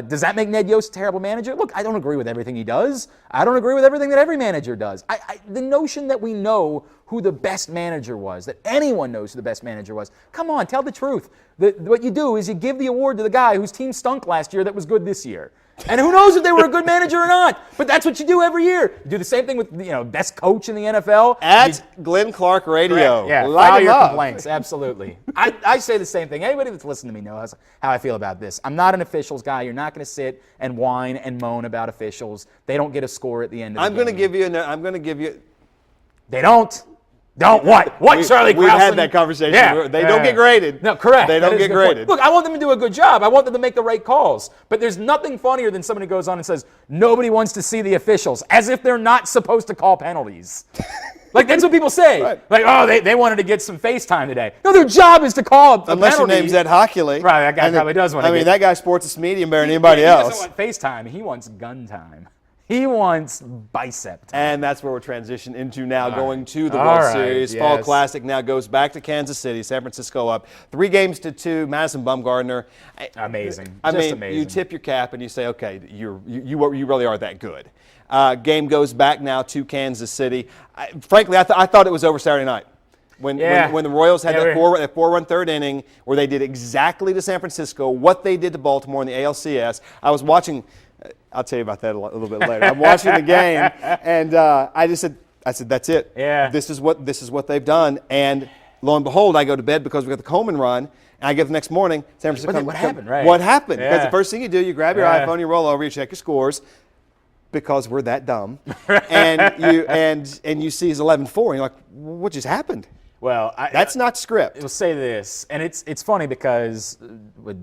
Does that make Ned Yost a terrible manager? Look, I don't agree with everything he does. I don't agree with everything that every manager does. The notion that we know who the best manager was, that anyone knows who the best manager was, come on, tell the truth. What you do is you give the award to the guy whose team stunk last year that was good this year. And who knows if they were a good manager or not? But that's what you do every year. You do the same thing with best coach in the NFL. At Glenn Clark Radio. Yeah, file your complaints. Absolutely. I say the same thing. Anybody that's listened to me knows how I feel about this. I'm not an officials guy. You're not going to sit and whine and moan about officials. They don't get a score at the end of the game. I'm going to give you. They don't. Don't what? What, Charlie Krausen? We had that conversation. Yeah. They don't get graded. No, correct. They don't get graded. Look, I want them to do a good job. I want them to make the right calls. But there's nothing funnier than somebody goes on and says, nobody wants to see the officials, as if they're not supposed to call penalties. Like, that's what people say. Right. Like, oh, they wanted to get some FaceTime today. No, their job is to call a Unless penalty. your name's Ed Hockley. Right, that guy probably does want to that guy sports a medium better than anybody else. He doesn't want FaceTime. He wants gun time. He wants bicep time. And that's where we're transitioning into now, going to the All World right, Series. yes. Fall Classic now goes back to Kansas City. San Francisco up 3-2. Madison Bumgarner. Amazing. Amazing. Amazing. You tip your cap and you say, okay, you really are that good. Game goes back now to Kansas City. Frankly, I thought it was over Saturday night. When the Royals had that 4-run third inning where they did exactly to San Francisco what they did to Baltimore in the ALCS. I was watching. I'll tell you about that a little bit later. I'm watching the game, and I said, that's it. Yeah. This is what they've done. And Lo and behold, I go to bed because we got the Coleman run, and I get the next morning, San Francisco. What happened, right? What happened? Yeah. Because the first thing you do, you grab your iPhone, you roll over, you check your scores, because we're that dumb, and you see it's 11-4, and you're like, what just happened? Well, That's not script. We'll say this, and it's funny because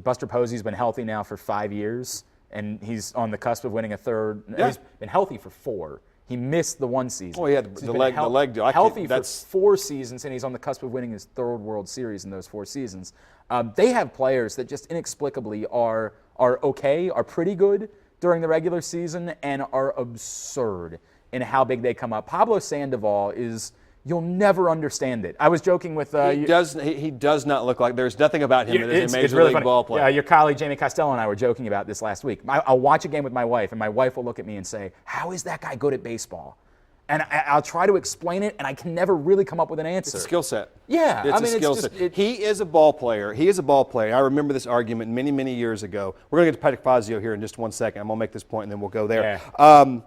Buster Posey's been healthy now for 5 years, and he's on the cusp of winning a third. Yeah. He's been healthy for 4. He missed the one season. Oh, yeah, the He's been leg deal. Healthy for 4 seasons, and he's on the cusp of winning his 3rd World Series in those 4 seasons. They have players that just inexplicably are okay, are pretty good during the regular season, and are absurd in how big they come up. Pablo Sandoval is. You'll never understand it. I was joking with He does not look like there's nothing about him that is a major really league funny. ball player. Yeah, your colleague Jamie Costello and I were joking about this last week. I'll watch a game with my wife, and my wife will look at me and say, "How is that guy good at baseball?" And I'll try to explain it, and I can never really come up with an answer. It's a skill set. Yeah, it's a skill set. He is a ball player. He is a ball player. I remember this argument many, many years ago. We're going to get to Patrick Fazio here in just 1 second. I'm going to make this point, and then we'll go there. Yeah.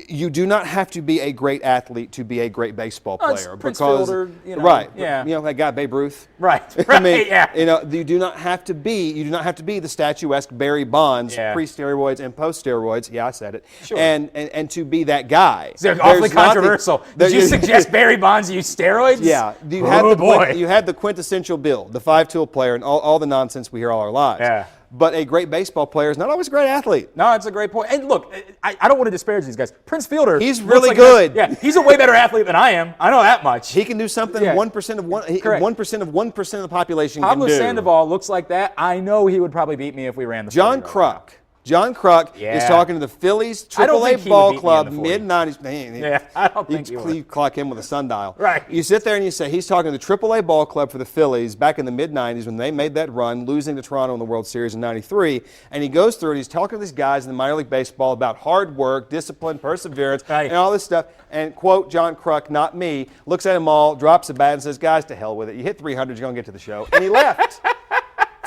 You do not have to be a great athlete to be a great baseball player. It's Prince because, Fielder, you know, right. yeah. You know that guy Babe Ruth. Right. I mean, yeah. you know, you do not have to be the statuesque Barry Bonds, Yeah. pre-steroids and post-steroids. Yeah, I said it. Sure. And to be that guy. It's awfully There's nothing- controversial. Did you suggest Barry Bonds use steroids? Yeah. You had the quintessential Bill, the 5-tool player, and all the nonsense we hear all our lives. Yeah. But a great baseball player is not always a great athlete. No, it's a great point. And look, I don't want to disparage these guys. Prince Fielder, He's looks really like good. Yeah, he's a way better athlete than I am. I know that much. He can do something Yeah. 1% of 1% of the population Pablo can do. Sandoval looks like that. I know he would probably beat me if we ran the John 40. Kruk. John Kruk is Yeah. talking to the Phillies I don't think AAA he ball would beat me club in the 40. mid-90s. Yeah, I don't think he would. You clock him with a sundial. Right. You sit there and you say, he's talking to the AAA ball club for the Phillies back in the mid-90s when they made that run, losing to Toronto in the World Series in '93. And he goes through it. He's talking to these guys in the minor league baseball about hard work, discipline, perseverance, Right. and all this stuff. And, quote, John Kruk, not me, looks at them all, drops a bat and says, guys, to hell with it. You hit 300, you're going to get to the show. And he left.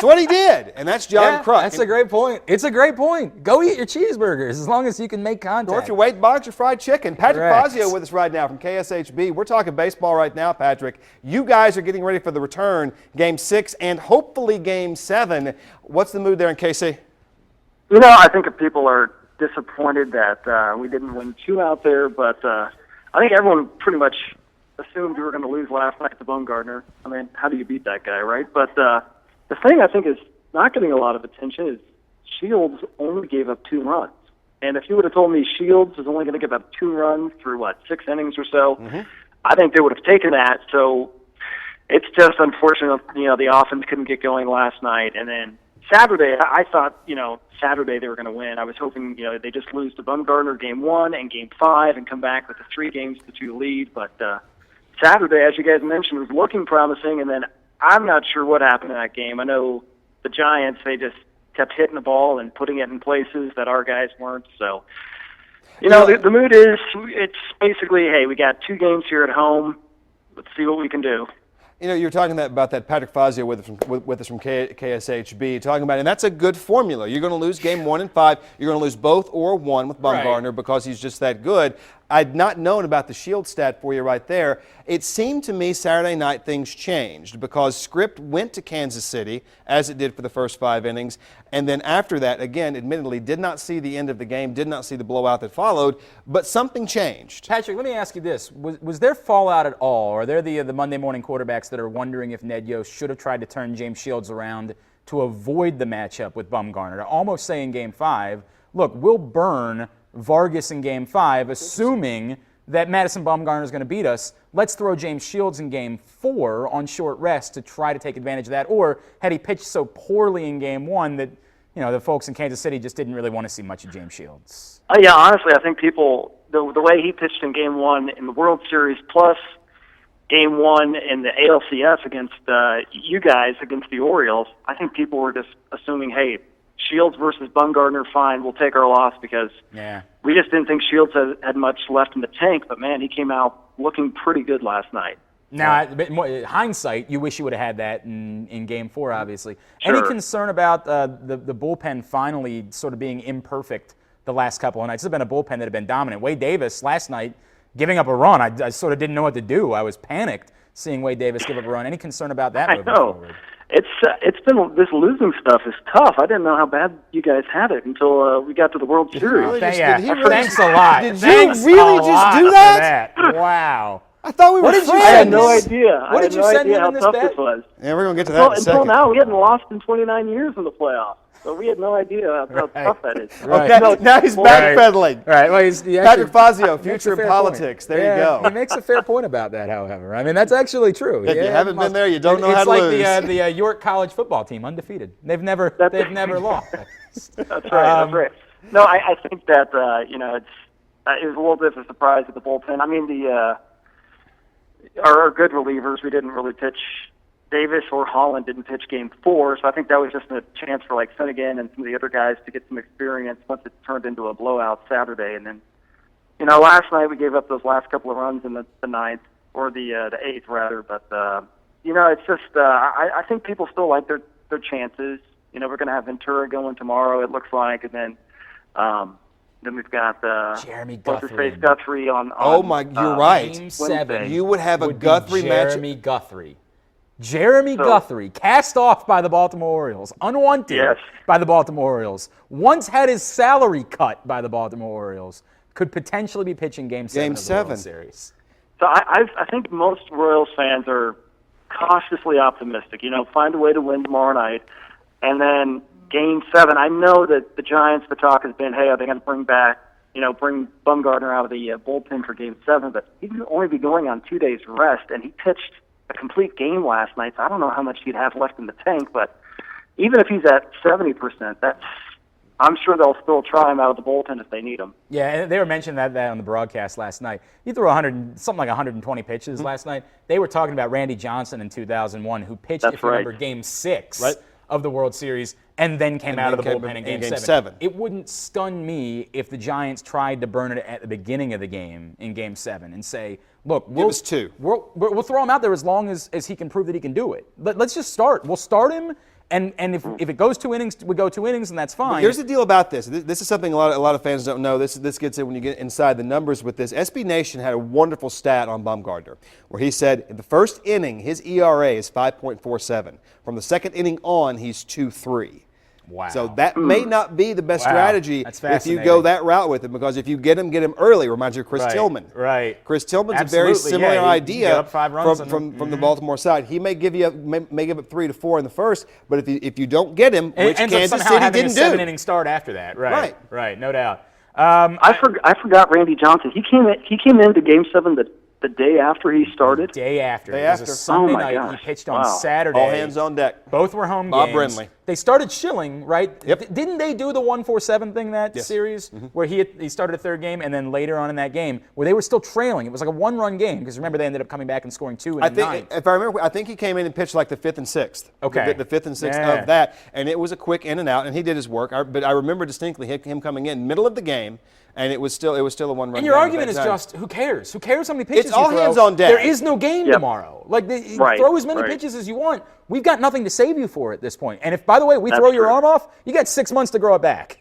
That's what he did, and that's John Kruk. That's a great point. It's a great point. Go eat your cheeseburgers as long as you can make contact. Or if you weight box your fried chicken. Patrick Correct. Fazio with us right now from KSHB. We're talking baseball right now, Patrick. You guys are getting ready for the return, Game 6 and hopefully Game 7. What's the mood there in KC? You know, I think people are disappointed that we didn't win 2 out there, but I think everyone pretty much assumed we were going to lose last night to Bumgarner. I mean, how do you beat that guy, right? But the thing I think is not getting a lot of attention is Shields only gave up 2 runs. And if you would have told me Shields is only going to give up 2 runs through, 6 innings or so, I think they would have taken that. So it's just unfortunate, the offense couldn't get going last night. And then Saturday, I thought, Saturday they were going to win. I was hoping, they just lose to Bumgarner Game 1 and Game 5 and come back with a 3-2 lead. But Saturday, as you guys mentioned, was looking promising. And then I'm not sure what happened in that game. I know the Giants, they just kept hitting the ball and putting it in places that our guys weren't. So, the mood is, it's basically, hey, we got 2 games here at home. Let's see what we can do. You're talking about that Patrick Fazio with us from KSHB, talking about, and that's a good formula. You're going to lose Game 1 and 5. You're going to lose both or one with Bumgarner because he's just that good. I'd not known about the Shield stat for you right there. It seemed to me Saturday night things changed because script went to Kansas City, as it did for the first 5 innings, and then after that, again, admittedly, did not see the end of the game, did not see the blowout that followed, but something changed. Patrick, let me ask you this. Was there fallout at all? Are there the Monday morning quarterbacks that are wondering if Ned Yost should have tried to turn James Shields around to avoid the matchup with Bumgarner? To almost say in Game 5, look, we'll burn Vargas in Game 5, assuming that Madison Bumgarner is going to beat us. Let's throw James Shields in Game 4 on short rest to try to take advantage of that. Or had he pitched so poorly in Game 1 that the folks in Kansas City just didn't really want to see much of James Shields? Yeah, honestly, I think people, the way he pitched in Game 1 in the World Series plus Game 1 in the ALCS against you guys, against the Orioles, I think people were just assuming, hey, Shields versus Bumgarner, fine, we'll take our loss because we just didn't think Shields had much left in the tank. But, man, he came out looking pretty good last night. Now, hindsight, you wish you would have had that in Game 4, obviously. Sure. Any concern about the bullpen finally sort of being imperfect the last couple of nights? This has been a bullpen that had been dominant. Wade Davis last night giving up a run, I sort of didn't know what to do. I was panicked. seeing Wade Davis give up a run. Any concern about that I moving know. forward? It's been this losing stuff is tough. I didn't know how bad you guys had it until we got to the World Series. really just- did he really Thanks a lot. Did you Thanks really a just lot do for that? Wow. I thought we were What did you friends. I had send no this- idea. what I did had you no send idea him how in this tough bet? this was. Yeah, we're going to get to that in a Until second. now, we hadn't lost in 29 years in the playoffs, so we had no idea how tough that is. Right. Okay, now he's backpedaling. All right. Well, he Patrick actually Fazio, makes future a in fair politics. point. There you Yeah, go. He makes a fair point about that, however. I mean, that's actually true. If you haven't been there, you don't know how to It's lose. like the York College football team, undefeated. They've never lost. That's right. That's right. No, I think that it was a little bit of a surprise at the bullpen. I mean, our good relievers, we didn't really pitch. Davis or Holland didn't pitch Game 4, so I think that was just a chance for like Finnegan and some of the other guys to get some experience once it turned into a blowout Saturday. And then, last night we gave up those last couple of runs in the ninth or the eighth rather. But it's just I think people still like their chances. We're going to have Ventura going tomorrow, it looks like, and then we've got Jeremy Guthrie on. Oh my, you're right. Game 7 You would have a would be Guthrie match. Jeremy Guthrie, cast off by the Baltimore Orioles, unwanted Yes. by the Baltimore Orioles, once had his salary cut by the Baltimore Orioles, could potentially be pitching Game 7 of the World Series. So I think most Royals fans are cautiously optimistic. Find a way to win tomorrow night, and then Game 7. I know that the Giants, the talk has been, hey, are they going to bring Bumgarner out of the bullpen for Game 7? But he'd only be going on 2 days rest, and he pitched a complete game last night. So I don't know how much he'd have left in the tank. But even if he's at 70%, I'm sure they'll still try him out of the bullpen if they need him. Yeah, and they were mentioning that on the broadcast last night. He threw something like 120 pitches last night. They were talking about Randy Johnson in 2001, who pitched, That's if you remember, Game 6 of the World Series, and then came out of the bullpen in Game 7. It wouldn't stun me if the Giants tried to burn it at the beginning of the game in Game 7 and say, look, we'll throw him out there as long as he can prove that he can do it. Let's just start. We'll start him, and if it goes 2 innings, we go 2 innings, and that's fine. But here's the deal about this. This is something a lot of fans don't know. This gets in when you get inside the numbers with this. SB Nation had a wonderful stat on Bumgarner where he said in the first inning, his ERA is 5.47. From the second inning on, he's 2.3. Wow. So that may not be the best strategy if you go that route with him, because if you get him early. Reminds you of Chris Tillman. Right. Chris Tillman's a very similar idea get up 5 runs from the Baltimore side. He may give up 3 to 4 in the first, but if you don't get him, which Kansas City didn't do, 7-inning start after that. Right. No doubt. I forgot Randy Johnson. He came into Game 7 the day after he started. Day after. It was a Sunday night. Gosh. He pitched on Saturday. All hands on deck. Both were home Bob games. Brenly. They started shilling, right? Yep. Didn't they do the 1-4-7 thing that series where he started a third game, and then later on in that game where they were still trailing? It was like a 1-run game because remember they ended up coming back and scoring 2 in the ninth. If I remember, I think he came in and pitched like the 5th and 6th. Okay. The 5th and 6th of that, and it was a quick in and out, and he did his work. But I remember distinctly him coming in middle of the game. And it was still a 1-run game. And your argument is just, who cares? Who cares how many pitches It's all you throw? hands on deck. There is no game tomorrow. Throw as many Right. pitches as you want. We've got nothing to save you for at this point. And if, by the way, we throw your arm off, you got 6 months to grow it back.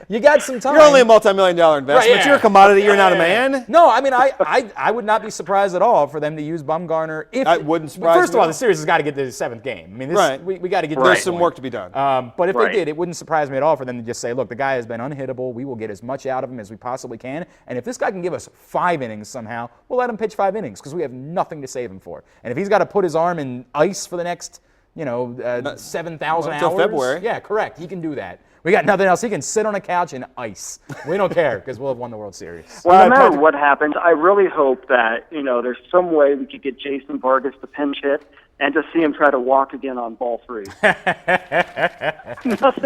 You got some time. You're only a multi-million-dollar investment. Right, yeah. You're a commodity. You're not a man. No, I mean, I would not be surprised at all for them to use Bumgarner. That wouldn't surprise First of me all, at all. the series has got to get to the 7th game. I mean, we got to get to There's this some point. work to be done. But if they Right. did, it wouldn't surprise me at all for them to just say, look, the guy has been unhittable. We will get as much out of him as we possibly can. And if this guy can give us 5 innings somehow, we'll let him pitch 5 innings because we have nothing to save him for. And if he's got to put his arm in ice for the next, 7,000 hours. Until February. Yeah, correct. He can do that. We got nothing else. He can sit on a couch in ice. We don't care because we'll have won the World Series. Well, no matter what happens, I really hope that there's some way we could get Jason Vargas to pinch hit and just see him try to walk again on ball 3. Nothing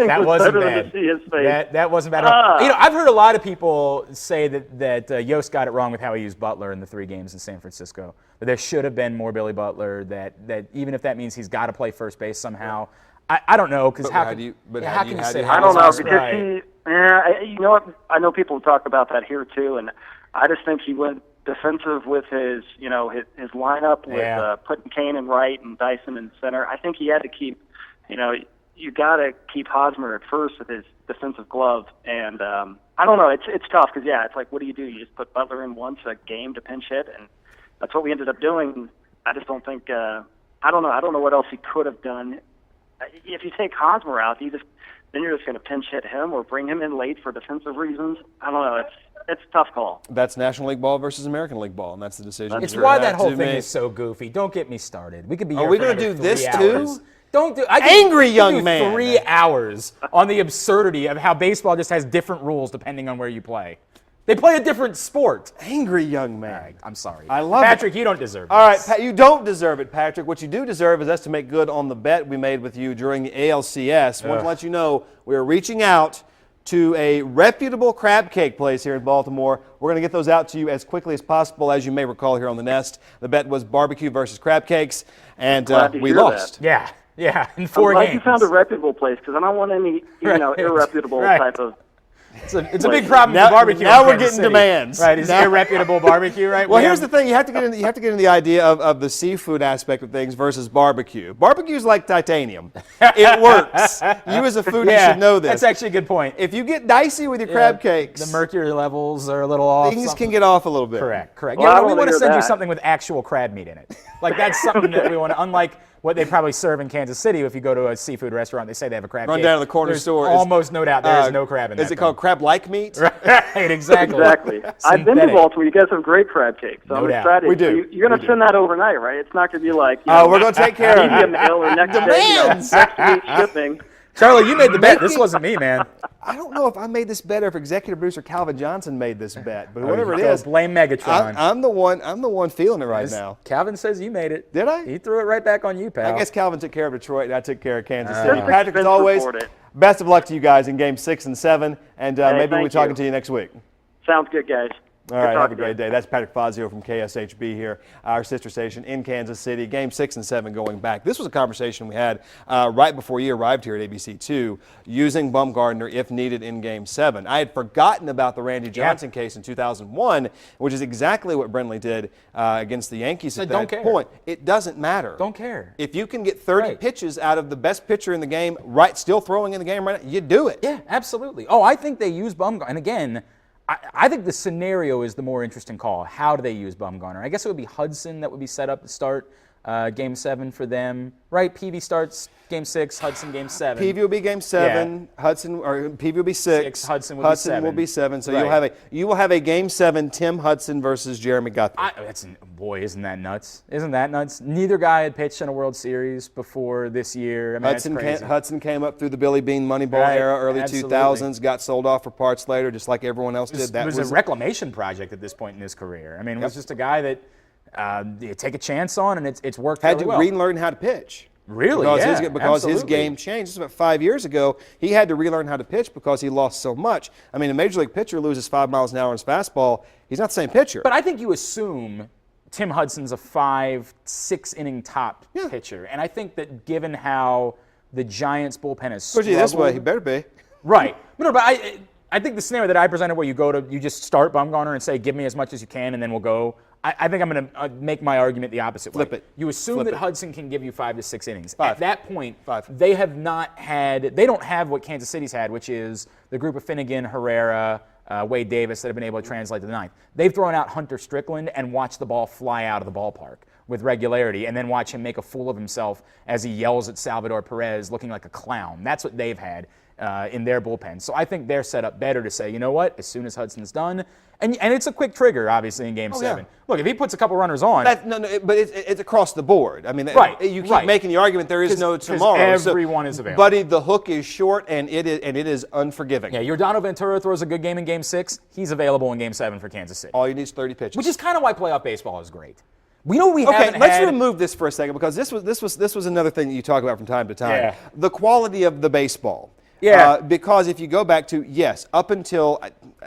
That was wasn't better bad. than to see his face. That wasn't bad at all. I've heard a lot of people say that Yost got it wrong with how he used Butler in the 3 games in San Francisco. That there should have been more Billy Butler. That even if that means he's got to play first base somehow. I don't know because how can you say I don't know that? because you know what? I know people talk about that here too, and I just think he went defensive with his his lineup with putting Kane in right and Dyson in center. I think he had to keep you got to keep Hosmer at first with his defensive glove, and I don't know. It's tough because it's like what do? You just put Butler in once a game to pinch hit, and that's what we ended up doing. I just don't think. I don't know. I don't know what else he could have done. If you take Hosmer out, then you're just going to pinch hit him or bring him in late for defensive reasons. I don't know. It's a tough call. That's National League ball versus American League ball, and that's the decision. It's you're why gonna that have whole to thing make. is so goofy. Don't get me started. We could be. Are here we for gonna another do this 3 too? hours. Don't do. Angry young do man. 3 hours on the absurdity of how baseball just has different rules depending on where you play. They play a different sport. Angry young man. All right, I'm sorry. I love Patrick, you don't deserve it. All right, Pat, you don't deserve it, Patrick. What you do deserve is us to make good on the bet we made with you during the ALCS. I want to let you know we're reaching out to a reputable crab cake place here in Baltimore. We're going to get those out to you as quickly as possible. As you may recall here on the Nest, the bet was barbecue versus crab cakes, and Glad to we hear lost. that. Yeah, in I'm 4 glad games. you found a reputable place because I don't want any irreputable Right. type of. It's a big problem Now- with barbecue. now in we're Kansas getting City. demands. Right, it's Now- irreputable barbecue, right? Well, We here's have- the thing: you have to get into the idea of the seafood aspect of things versus barbecue. Barbecue is like titanium; it works. You as a foodie Yeah, should know this. that's actually a good point. If you get dicey with your crab cakes, The mercury levels are a little off. things something- can get off a little bit. Correct. Well, You know, I we wanna want to hear send you that. something with actual crab meat in it. Like that's something that we want to, unlike what they probably serve in Kansas City. If you go to a seafood restaurant, they say they have a crab Run cake. down to the corner There's store. Almost no doubt there is no crab in that. Is it called crab-like meat? Right, exactly. Exactly. I've been to Synthetic. Baltimore. You guys have great crab cakes. So No I'm doubt. excited. We do. You're going We to do. send that overnight, right? It's not going to be like, Oh, we're going to take care of medium it. ale or next day, Demands. next week shipping. Charlie, you made the bet. This wasn't me, man. I don't know if I made this bet or if executive producer Calvin Johnson made this bet, but whatever it So is, blame Megatron. I'm the one feeling it right now. Calvin says you made it. Did I? He threw it right back on you, pal. I guess Calvin took care of Detroit and I took care of Kansas City. Just Patrick, as expense always, report it. best of luck to you guys in Game 6 and 7, and maybe we'll be thank talking you. to you next week. Sounds good, guys. All right, have a great day. That's Patrick Fazio from KSHB here, our sister station in Kansas City. Game 6 and 7 going back. This was a conversation we had right before you arrived here at ABC2, using Bumgardner if needed in Game 7. I had forgotten about the Randy Johnson case in 2001, which is exactly what Brentley did against the Yankees at don't that care. point. It doesn't matter. Don't care. If you can get 30 Right. pitches out of the best pitcher in the game, right, still throwing in the game right now, you do it. Yeah, absolutely. Oh, I think they use Bumgarner. And again, I think the scenario is the more interesting call. How do they use Bumgarner? I guess it would be Hudson that would be set up to start Game 7 for them, right? Peavy starts Game 6, Hudson Game 7. Peavy will be Game 7. Peavy will be 6. Hudson will be 7. So Right. you will have a Game 7 Tim Hudson versus Jeremy Guthrie. Boy, isn't that nuts? Isn't that nuts? Neither guy had pitched in a World Series before this year. I mean, that's crazy. Hudson came up through the Billy Bean Moneyball Right, era, early absolutely. 2000s, got sold off for parts later, just like everyone else did. It was a reclamation project at this point in his career. I mean, it was just a guy that you take a chance on, and it's worked had really to well. relearn how to pitch. Really? Because his absolutely. game changed. This was about 5 years ago. He had to relearn how to pitch because he lost so much. I mean, a major league pitcher loses 5 miles an hour in his fastball. He's not the same pitcher. But I think you assume Tim Hudson's a 5-6 inning top pitcher, and I think that given how the Giants bullpen has Put struggled, you this way, he better be. right? No, but I think the scenario that I presented, where you just start Bumgarner and say, give me as much as you can, and then we'll go. I think I'm going to make my argument the opposite way. Flip it. You assume Flip that it. Hudson can give you 5 to 6 innings. 5. At that point, 5. they don't have what Kansas City's had, which is the group of Finnegan, Herrera, Wade Davis that have been able to translate to the ninth. They've thrown out Hunter Strickland and watched the ball fly out of the ballpark with regularity, and then watch him make a fool of himself as he yells at Salvador Perez looking like a clown. That's what they've had in their bullpen. So I think they're set up better to say, you know what, as soon as Hudson's done, and it's a quick trigger, obviously, in Game 7. Look, if he puts a couple runners on. But it's across the board. I mean, Right, you keep right. making the argument there is no 'Cause tomorrow. everyone is available. Buddy, the hook is short and it is unforgiving. Yeah, Yordano Ventura throws a good game in Game 6. He's available in Game 7 for Kansas City. All you need is 30 pitches. Which is kind of why playoff baseball is great. We know we Okay, haven't let's had. remove this for a second because this was another thing that you talk about from time to time. Yeah. The quality of the baseball. Yeah. Because if you go back to up until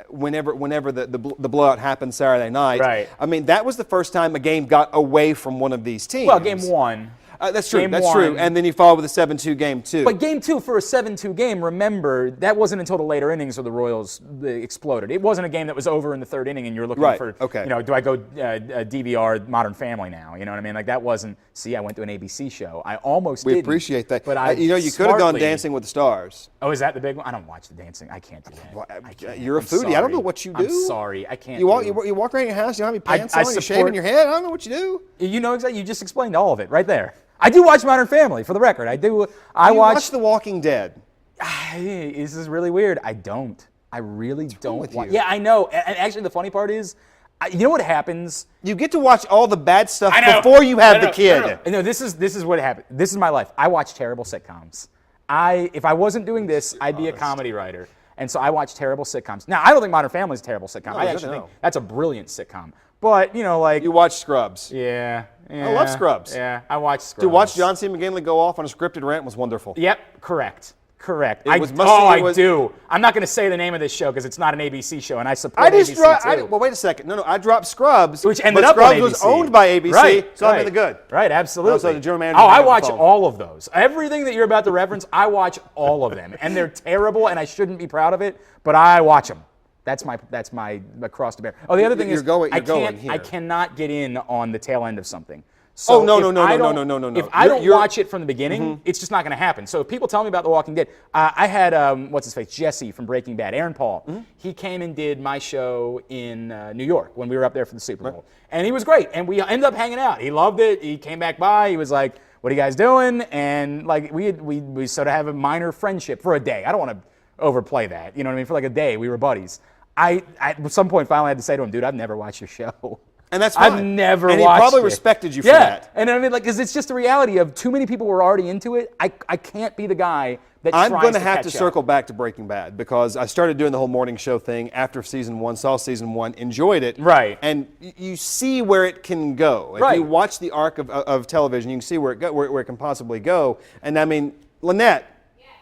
whenever the blowout happened Saturday night. Right. I mean, that was the first time a game got away from one of these teams. Well, Game 1. That's true. Game That's one. true. And then you follow with a 7-2 game, too. But game 2 for a 7-2 game, remember, that wasn't until the later innings where the Royals exploded. It wasn't a game that was over in the third inning and you're looking for, do I go DVR Modern Family now? You know what I mean? Like that wasn't, see, I went to an ABC show. I almost We didn't, appreciate that. But you could have gone Dancing with the Stars. Oh, is that the big one? I don't watch the dancing. I can't do that. Well, I can't. you're a I'm foodie. sorry. I don't know what you do. I'm sorry. I can't. You walk around your house, you don't have any pants on, you're shaving your head. I don't know what you do. You know exactly. You just explained all of it right there. I do watch Modern Family, for the record. I do. I watch The Walking Dead. This is really weird. I don't. I really don't. with you? Yeah, I know. And actually, the funny part is, you know what happens? You get to watch all the bad stuff before you have the kid. No, this is what happened. This is my life. I watch terrible sitcoms. If I wasn't doing this, I'd be a comedy writer. And so I watch terrible sitcoms. Now, I don't think Modern Family is a terrible sitcom. I actually think that's a brilliant sitcom. But, like... You watch Scrubs. Yeah. I love Scrubs. Yeah, I watch Scrubs. To watch John C. McGinley go off on a scripted rant was wonderful. Yep, correct. I do. I'm not going to say the name of this show because it's not an ABC show, and I support ABC too. Well, wait a second. No, I dropped Scrubs, which ended but up Scrubs on ABC. was owned by ABC, so I'm in the good. Right, absolutely. Also, the general manager I watch all of those. Everything that you're about to reference, I watch all of them, and they're terrible, and I shouldn't be proud of it, but I watch them. That's my cross to bear. Oh, the other thing is, I cannot get in on the tail end of something. So no. If I don't watch it from the beginning, it's just not going to happen. So if people tell me about The Walking Dead, I had, what's his face, Jesse from Breaking Bad, Aaron Paul. He came and did my show in New York when we were up there for the Super Bowl. And he was great. And we ended up hanging out. He loved it. He came back by. He was like, what are you guys doing? And like we sort of have a minor friendship for a day. I don't want to overplay that. You know what I mean? For like a day, we were buddies. I at some point finally had to say to him, dude, I've never watched your show. And that's fine. I've never watched it. And he probably respected you for that. And I mean, like, because it's just the reality of too many people were already into it. I can't be the guy that I'm going to have to circle back to Breaking Bad because I started doing the whole morning show thing after season 1, saw season 1, enjoyed it. Right. And you see where it can go. If you watch the arc of television, you can see where it can possibly go. And I mean, Lynette,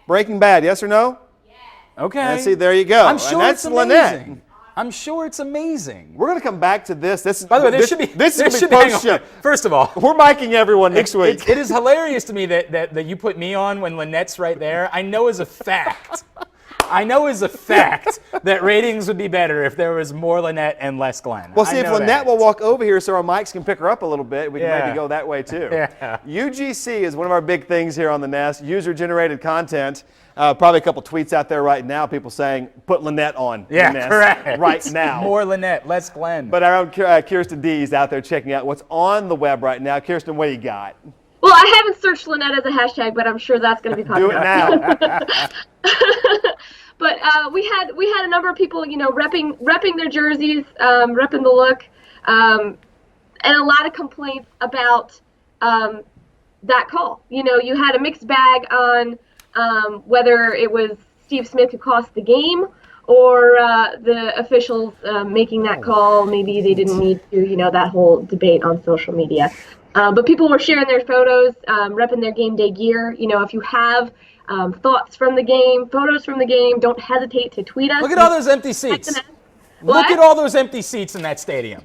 Breaking Bad, yes or no? Yes. Okay. And see, there you go. I'm sure and that's it's Lynette. amazing. I'm sure it's amazing. We're going to come back to this. By the way, this should be post-show. First of all, we're miking everyone next week. It is hilarious to me that you put me on when Lynette's right there. I know as a fact that ratings would be better if there was more Lynette and less Glenn. Well, see, if Lynette will walk over here so our mics can pick her up a little bit, we can maybe go that way too. Yeah. UGC is one of our big things here on the Nest, user-generated content. Probably a couple tweets out there right now, people saying, put Lynette on the Nest correct. right now. More Lynette, less Glenn. But our own Kirsten D is out there checking out what's on the web right now. Kirsten, what do you got? Well, I haven't searched Lynette as a hashtag, but I'm sure that's going to be popular. Do it now. But we had a number of people, repping their jerseys, repping the look, and a lot of complaints about that call. You had a mixed bag on whether it was Steve Smith who cost the game or the officials making that call. Maybe they didn't need to, that whole debate on social media. But people were sharing their photos, repping their game day gear. If you have thoughts from the game, photos from the game, don't hesitate to tweet us. Look at all those empty seats. Look at all those empty seats in that stadium.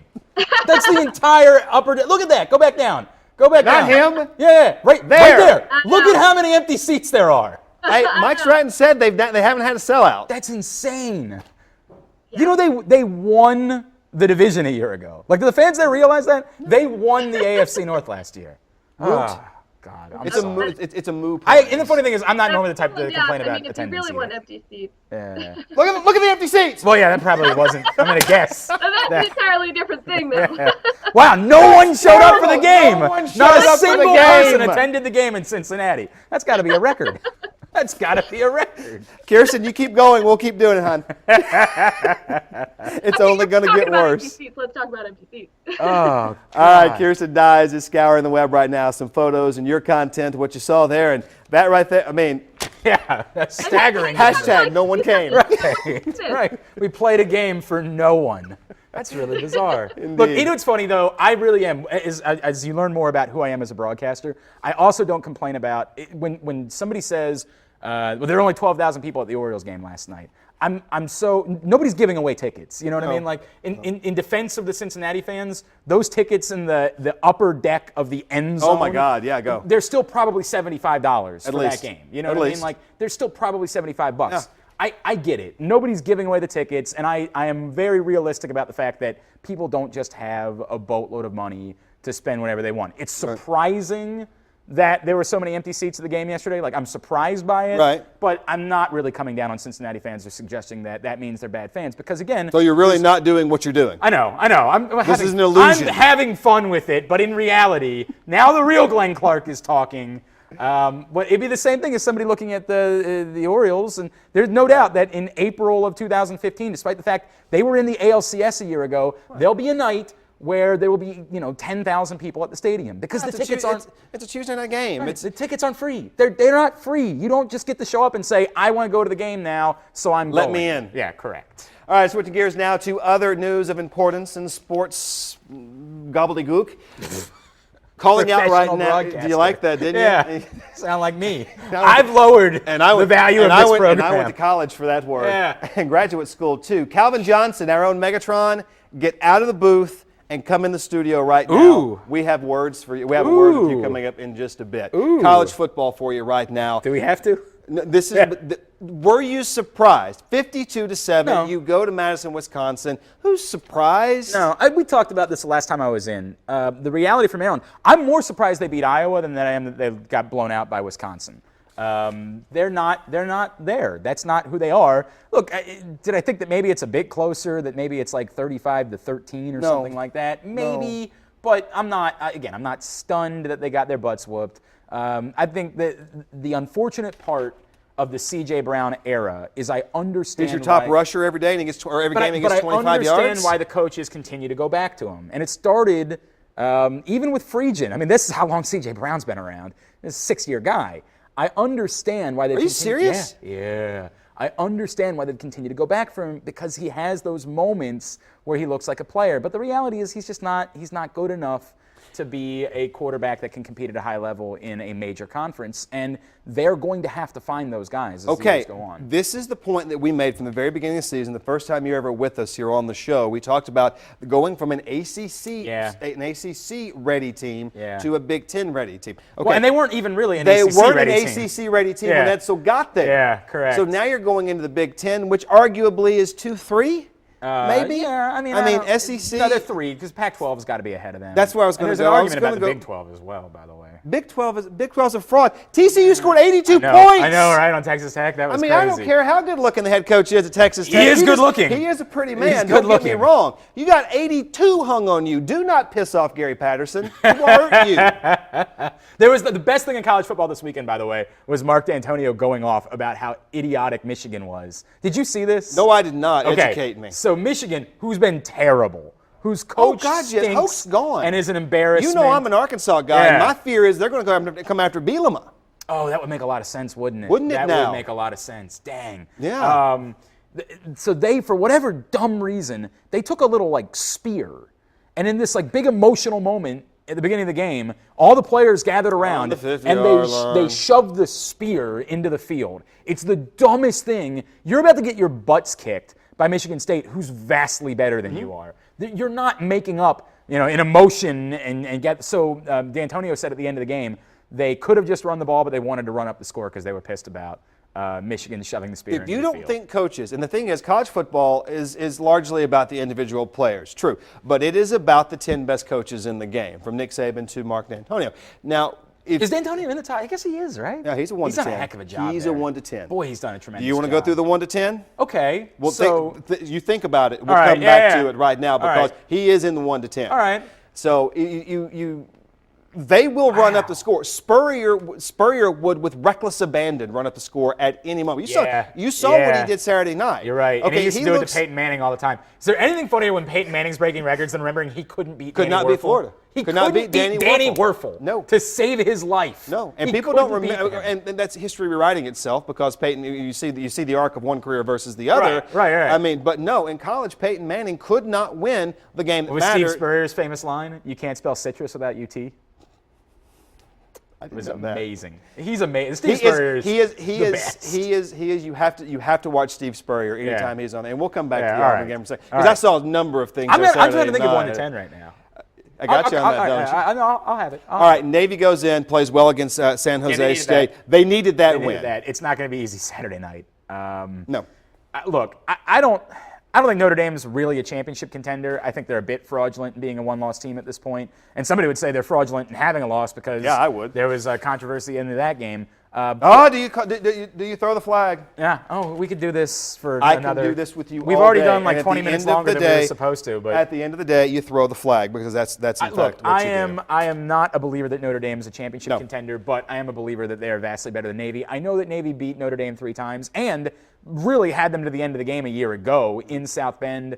That's the entire upper. Look at that. Go back down. Go back down. Not him? Yeah, right there. Look at how many empty seats there are. Hey, Mike Stratton said they haven't had a sellout. That's insane. Yeah. They won the division a year ago. Like, do the fans there realize that? They won the AFC North last year. Oh, God. It's a move. And the funny thing is, I'm not normally the type to complain about attendance. If you really want empty seats. Yeah. Look at the empty seats. Well, yeah, that probably wasn't. I'm going to guess. That's an entirely different thing, though. Yeah. Wow, no one showed up for the game. No one showed Not up a single for the game. person attended the game in Cincinnati. That's got to be a record. That's got to be a record. Kirsten, you keep going. We'll keep doing it, hon. It's only going to get worse. Let's talk about empty seats. Oh, God. All right, Kirsten Dyes is scouring the web right now. Some photos and your content, what you saw there. And that right there, I mean. Yeah, that's staggering. Hashtag no one came. Right. We played a game for no one. That's really bizarre. Look, you know what's funny, though? I really am. As you learn more about who I am as a broadcaster, I also don't complain about when somebody says, well, there were only 12,000 people at the Orioles game last night. nobody's giving away tickets. You know what I No. mean? Like in defense of the Cincinnati fans, those tickets in the upper deck of the end zone. Oh my God, yeah, go. They're still probably $75 for least. that game. You know At what I least. mean? Like they're still probably $75. Yeah. I get it. Nobody's giving away the tickets, and I am very realistic about the fact that people don't just have a boatload of money to spend whenever they want. It's surprising that there were so many empty seats at the game yesterday. Like, I'm surprised by it, Right. but I'm not really coming down on Cincinnati fans or suggesting that that means they're bad fans, because again, So you're really not doing what you're doing. I know. This is an illusion. I'm having fun with it, but in reality, now the real Glenn Clark is talking. But it'd be the same thing as somebody looking at the Orioles, and there's no doubt that in April of 2015, despite the fact they were in the ALCS a year ago, there'll be a night where there will be 10,000 people at the stadium because the tickets aren't. It's a Tuesday night game. Right, the tickets aren't free. They're not free. You don't just get to show up and say, I want to go to the game now, so I'm Let going. me in. Yeah, correct. All right, switching gears now to other news of importance in sports gobbledygook. Calling out right Professional now. Do broadcaster. you like that, didn't Yeah, you? sound like me. I I've lowered the value of this program. And I went to college for that word. Yeah. And graduate school, too. Calvin Johnson, our own Megatron, get out of the booth and come in the studio right now. Ooh. We have words for you. We have a word with you Ooh. coming up in just a bit. Ooh. College football for you right now. Do we have to? No, this is. Were you surprised? 52-7. No. You go to Madison, Wisconsin. Who's surprised? No, we talked about this the last time I was in. The reality from Maryland, I'm more surprised they beat Iowa than that I am that they got blown out by Wisconsin. They're not there. That's not who they are. Look, did I think that maybe it's a bit closer, that maybe it's like 35-13 or No. something like that? Maybe, but I'm not, again, I'm not stunned that they got their butts whooped. I think that the unfortunate part of the C.J. Brown era is I understand He's your top why- rusher every day, and he gets or every game he gets 25 But I understand yards. why the coaches continue to go back to him. And it started even with Friedgen. I mean, this is how long C.J. Brown's been around. This is a 6-year guy. I understand why they. Are you serious? Yeah. I understand why they continue to go back for him, because he has those moments where he looks like a player. But the reality is he's not good enough to be a quarterback that can compete at a high level in a major conference, and they're going to have to find those guys as the Okay, years go on. this is the point that we made from the very beginning of the season. The first time you're ever with us here on the show, we talked about going from an ACC ready team Yeah. to a Big Ten ready team. Okay, Well, and they weren't even really an they ACC weren't ready an team. ACC ready team Yeah. when Edsel got there. Yeah, correct. So now you're going into the Big Ten, which arguably is 2-3, maybe. Yeah, I mean, don't- SEC. No, they're 3 because Pac-12's got to be ahead of them. That's where I was And gonna there's go. an I was argument gonna about the go- Big 12 as well, by the way. Big 12's a fraud. TCU scored 82 No, points. I know, right? On Texas Tech, that I was mean, crazy. I don't care how good looking the head coach is at Texas Tech. He is good just- looking. He is a pretty He's man. good Don't get me looking. wrong. You got 82 hung on you. Do not piss off Gary Patterson. He will hurt you. There was the best thing in college football this weekend, by the way, was Mark D'Antonio going off about how idiotic Michigan was. Did you see this? No, I did not. Okay. Educate me. So Michigan, who's been terrible, whose coach God, yes, stinks Hoke's gone. and is an embarrassment. You know I'm an Arkansas guy. And Yeah. my fear is they're going to come after Bielema. Oh, that would make a lot of sense, wouldn't it? Wouldn't it that now? would make a lot of sense. Dang. Yeah. So they, for whatever dumb reason, they took a little like spear, and in this like big emotional moment at the beginning of the game, all the players gathered around the 50-yard and line. they shoved the spear into the field. It's the dumbest thing. You're about to get your butts kicked by Michigan State, who's vastly better than you are. You're not making up, an emotion and get. So D'Antonio said at the end of the game, they could have just run the ball, but they wanted to run up the score because they were pissed about Michigan shoving the spear If into you the don't field. think coaches, and the thing is, college football is largely about the individual players, true, but it is about the 10 best coaches in the game, from Nick Saban to Mark D'Antonio. Now, Is D'Antonio in the top? I guess he is, right? Yeah, he's a 1 to 10. He's done a heck of a job. He's there. a 1 to 10. Boy, he's done a tremendous Do you want to job. go through the 1 to 10? Okay. Well, so, you think about it. We'll All right, come back yeah. to it right now All because right. he is in the 1 to 10. all right. So they will run up the score. Spurrier would, with reckless abandon, run up the score at any moment. You saw what Yeah. he did Saturday night. You're right. Okay, and he used to do looks, it to Peyton Manning all the time. Is there anything funnier when Peyton Manning's breaking records than remembering he couldn't beat Danny not beat Werfel? Florida. He Could not couldn't beat beat Danny Danny Werfel. No. To save his life. No, and He people don't couldn't beat remember, him. and that's history rewriting itself because Peyton. You see the arc of one career versus the other. Right. I mean, but no, in college, Peyton Manning could not win the game that Was Steve mattered. Spurrier's famous line, "You can't spell citrus without UT"? It was amazing. He's amazing. Steve Spurrier is he is. You have to watch Steve Spurrier anytime he's on there. And we'll come back to the all Auburn right. game because I saw a number of things. I'm on trying Saturday to think of 1 night. to 10 right now. I got you on that, don't you? I'll have it. All right, Navy goes in, plays well against San Jose State. They needed that win. It's not going to be easy Saturday night. No. Look, I don't think Notre Dame's really a championship contender. I think they're a bit fraudulent in being a one-loss team at this point. And somebody would say they're fraudulent in having a loss because I would. There was a controversy in that game. Do you throw the flag? Yeah. Oh, we could do this for I another. can do this with you. We've all already day. done like And 20 at the minutes end of longer the than we were day- supposed to. But at the end of the day, you throw the flag because that's in fact look, what you do. I am not a believer that Notre Dame is a championship No. contender, but I am a believer that they are vastly better than Navy. I know that Navy beat Notre Dame 3 times and really had them to the end of the game a year ago in South Bend.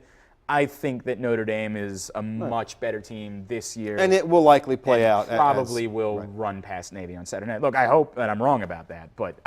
I think that Notre Dame is a much better team this year. And it will likely play out. Probably will run past Navy on Saturday night. Look, I hope that I'm wrong about that, but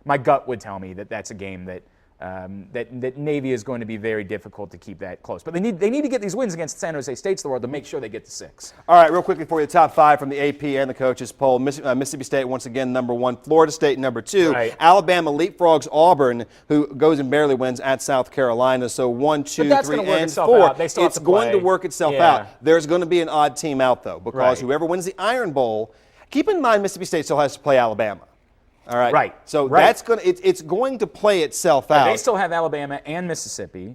my gut would tell me that that's a game that that Navy is going to be very difficult to keep that close. But they need to get these wins against San Jose State's of the world to make sure they get to 6. All right, real quickly for you, the top 5 from the AP and the coaches poll. Mississippi State once again number 1, Florida State number 2, Right. Alabama leapfrogs Auburn, who goes and barely wins at South Carolina. So 1, 2, that's 3, gonna work and itself 4. out. They still have It's to going to play. work itself Yeah. out. There's going to be an odd team out though, because Right. whoever wins the Iron Bowl, keep in mind Mississippi State still has to play Alabama. All right. Right. So Right. that's going to it's going to play itself out. They still have Alabama and Mississippi.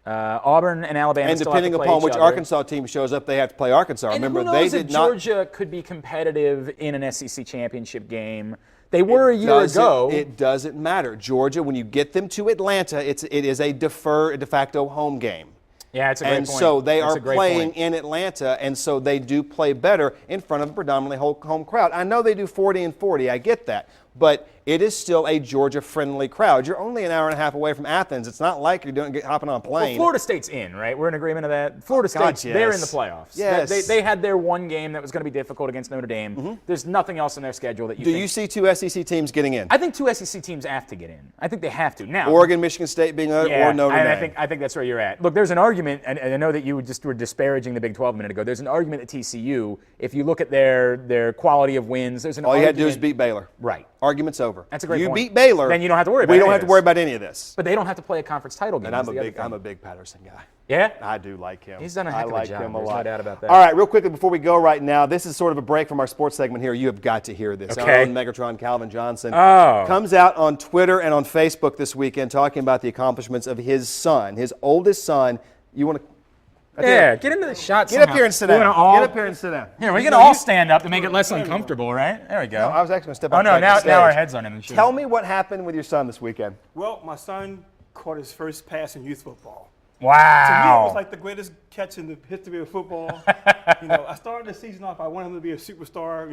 Auburn and Alabama and still have to depending play upon each which other. Arkansas team shows up, they have to play Arkansas. And Remember, who knows they if did not. Georgia could be competitive in an SEC championship game. They were a year ago. It doesn't matter. Georgia, when you get them to Atlanta, it is a de facto home game. Yeah, it's a great And point. so they That's are a great playing point. in Atlanta, and so they do play better in front of a predominantly home crowd. I know they do 40 and 40. I get that. But it is still a Georgia-friendly crowd. You're only an hour and a half away from Athens. It's not like you're hopping on a plane. Well, Florida State's in, right? We're in agreement of that. Florida State's, yes. they're in the playoffs. Yes. They had their one game that was going to be difficult against Notre Dame. There's nothing else in their schedule that you Do think. you see 2 SEC teams getting in? I think 2 SEC teams have to get in. I think they have to. Now, Oregon, Michigan State being or Notre Dame. I think that's where you're at. Look, there's an argument, and I know that you just were disparaging the Big 12 a minute ago. There's an argument at TCU. If you look at their quality of wins, there's an All you argument. had to do is beat Baylor. Right. Argument's over. That's a great you point. beat Baylor. Then you don't have to worry about We any don't of have to this. worry about any of this. But they don't have to play a conference title game. And is the other thing. I'm a big Patterson guy. Yeah? I do like him. He's done a heck I of a like job. him a There's lot. no doubt about that. All right, real quickly before we go right now, this is sort of a break from our sports segment here. You have got to hear this. Okay. Our own Megatron Calvin Johnson Oh. comes out on Twitter and on Facebook this weekend talking about the accomplishments of his son, his oldest son. You want to? Yeah, get into the shot. Get up here and sit down. Get up here and sit down. Here, we can all stand up to make it less uncomfortable, right? There we go. I was actually going to step Oh, no, outside the now our stage. head's on him. Tell me what happened with your son this weekend. Well, my son caught his first pass in youth football. To me, it Wow. was like the greatest catch in the history of football. I started the season off. I wanted him to be a superstar.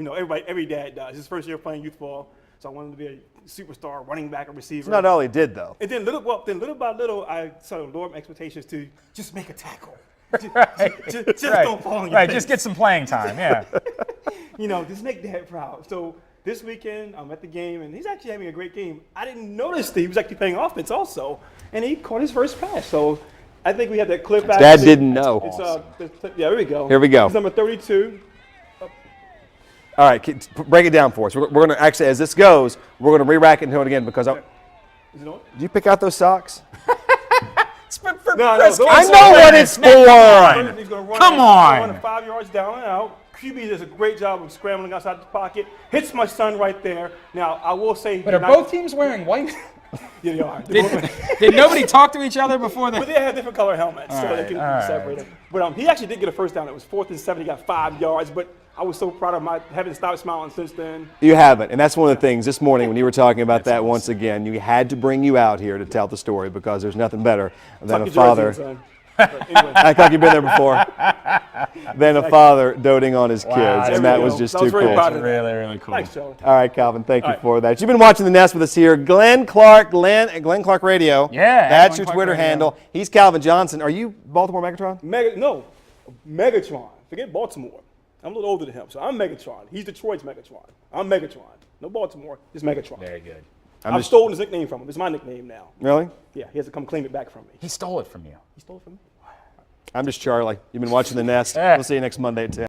Every dad does. His first year playing youth ball, so I wanted him to be a superstar, running back, a receiver. It's not all he did, though. And then little by little, I sort of lowered my expectations to just make a tackle. Just Right. don't fall on your Right, face. just get some playing time, yeah. Just make dad proud. So this weekend, I'm at the game, and he's actually having a great game. I didn't notice that he was actually playing offense also, and he caught his first pass. So I think we have that clip back. Dad didn't know. Here we go. Here we go. He's number 32. All right, break it down for us. We're going to actually, as this goes, we're going to re-rack it and do it again because Is it on? did you pick out those socks? No, I know what it's for. He's gonna run Come on. Run 5 yards down and out. QB does a great job of scrambling outside the pocket. Hits my son right there. Now, I will say. But are both teams wearing white? Yeah, they are. Did nobody talk to each other before But the? they have different color helmets, so they can be separated. But he actually did get a first down. It was 4th and 7. He got 5 yards. But I was so proud of him. I haven't stopped smiling since then. You haven't, and that's one of the things this morning when you were talking about that once again. You had to bring you out here to tell the story because there's nothing better than Tuck a your father. jersey in, son. But anyway. Act like you've been there before. Than a father doting on his kids, there and that we was go. just That too was very cool. proud of Really, really cool. Thanks, Joe. All right, Calvin, thank you All right. for that. You've been watching The Nest with us here. Glenn Clark Radio. Yeah, That's Glenn your Clark Twitter Radio. handle. He's Calvin Johnson. Are you Baltimore Megatron? Megatron. Forget Baltimore. I'm a little older than him, so I'm Megatron. He's Detroit's Megatron. I'm Megatron. No Baltimore, just Megatron. Very good. I've stolen his nickname from him. It's my nickname now. Really? Yeah, he has to come claim it back from me. He stole it from you. He stole it from me. I'm just Charlie. You've been watching The Nest. Yeah. We'll see you next Monday at 10.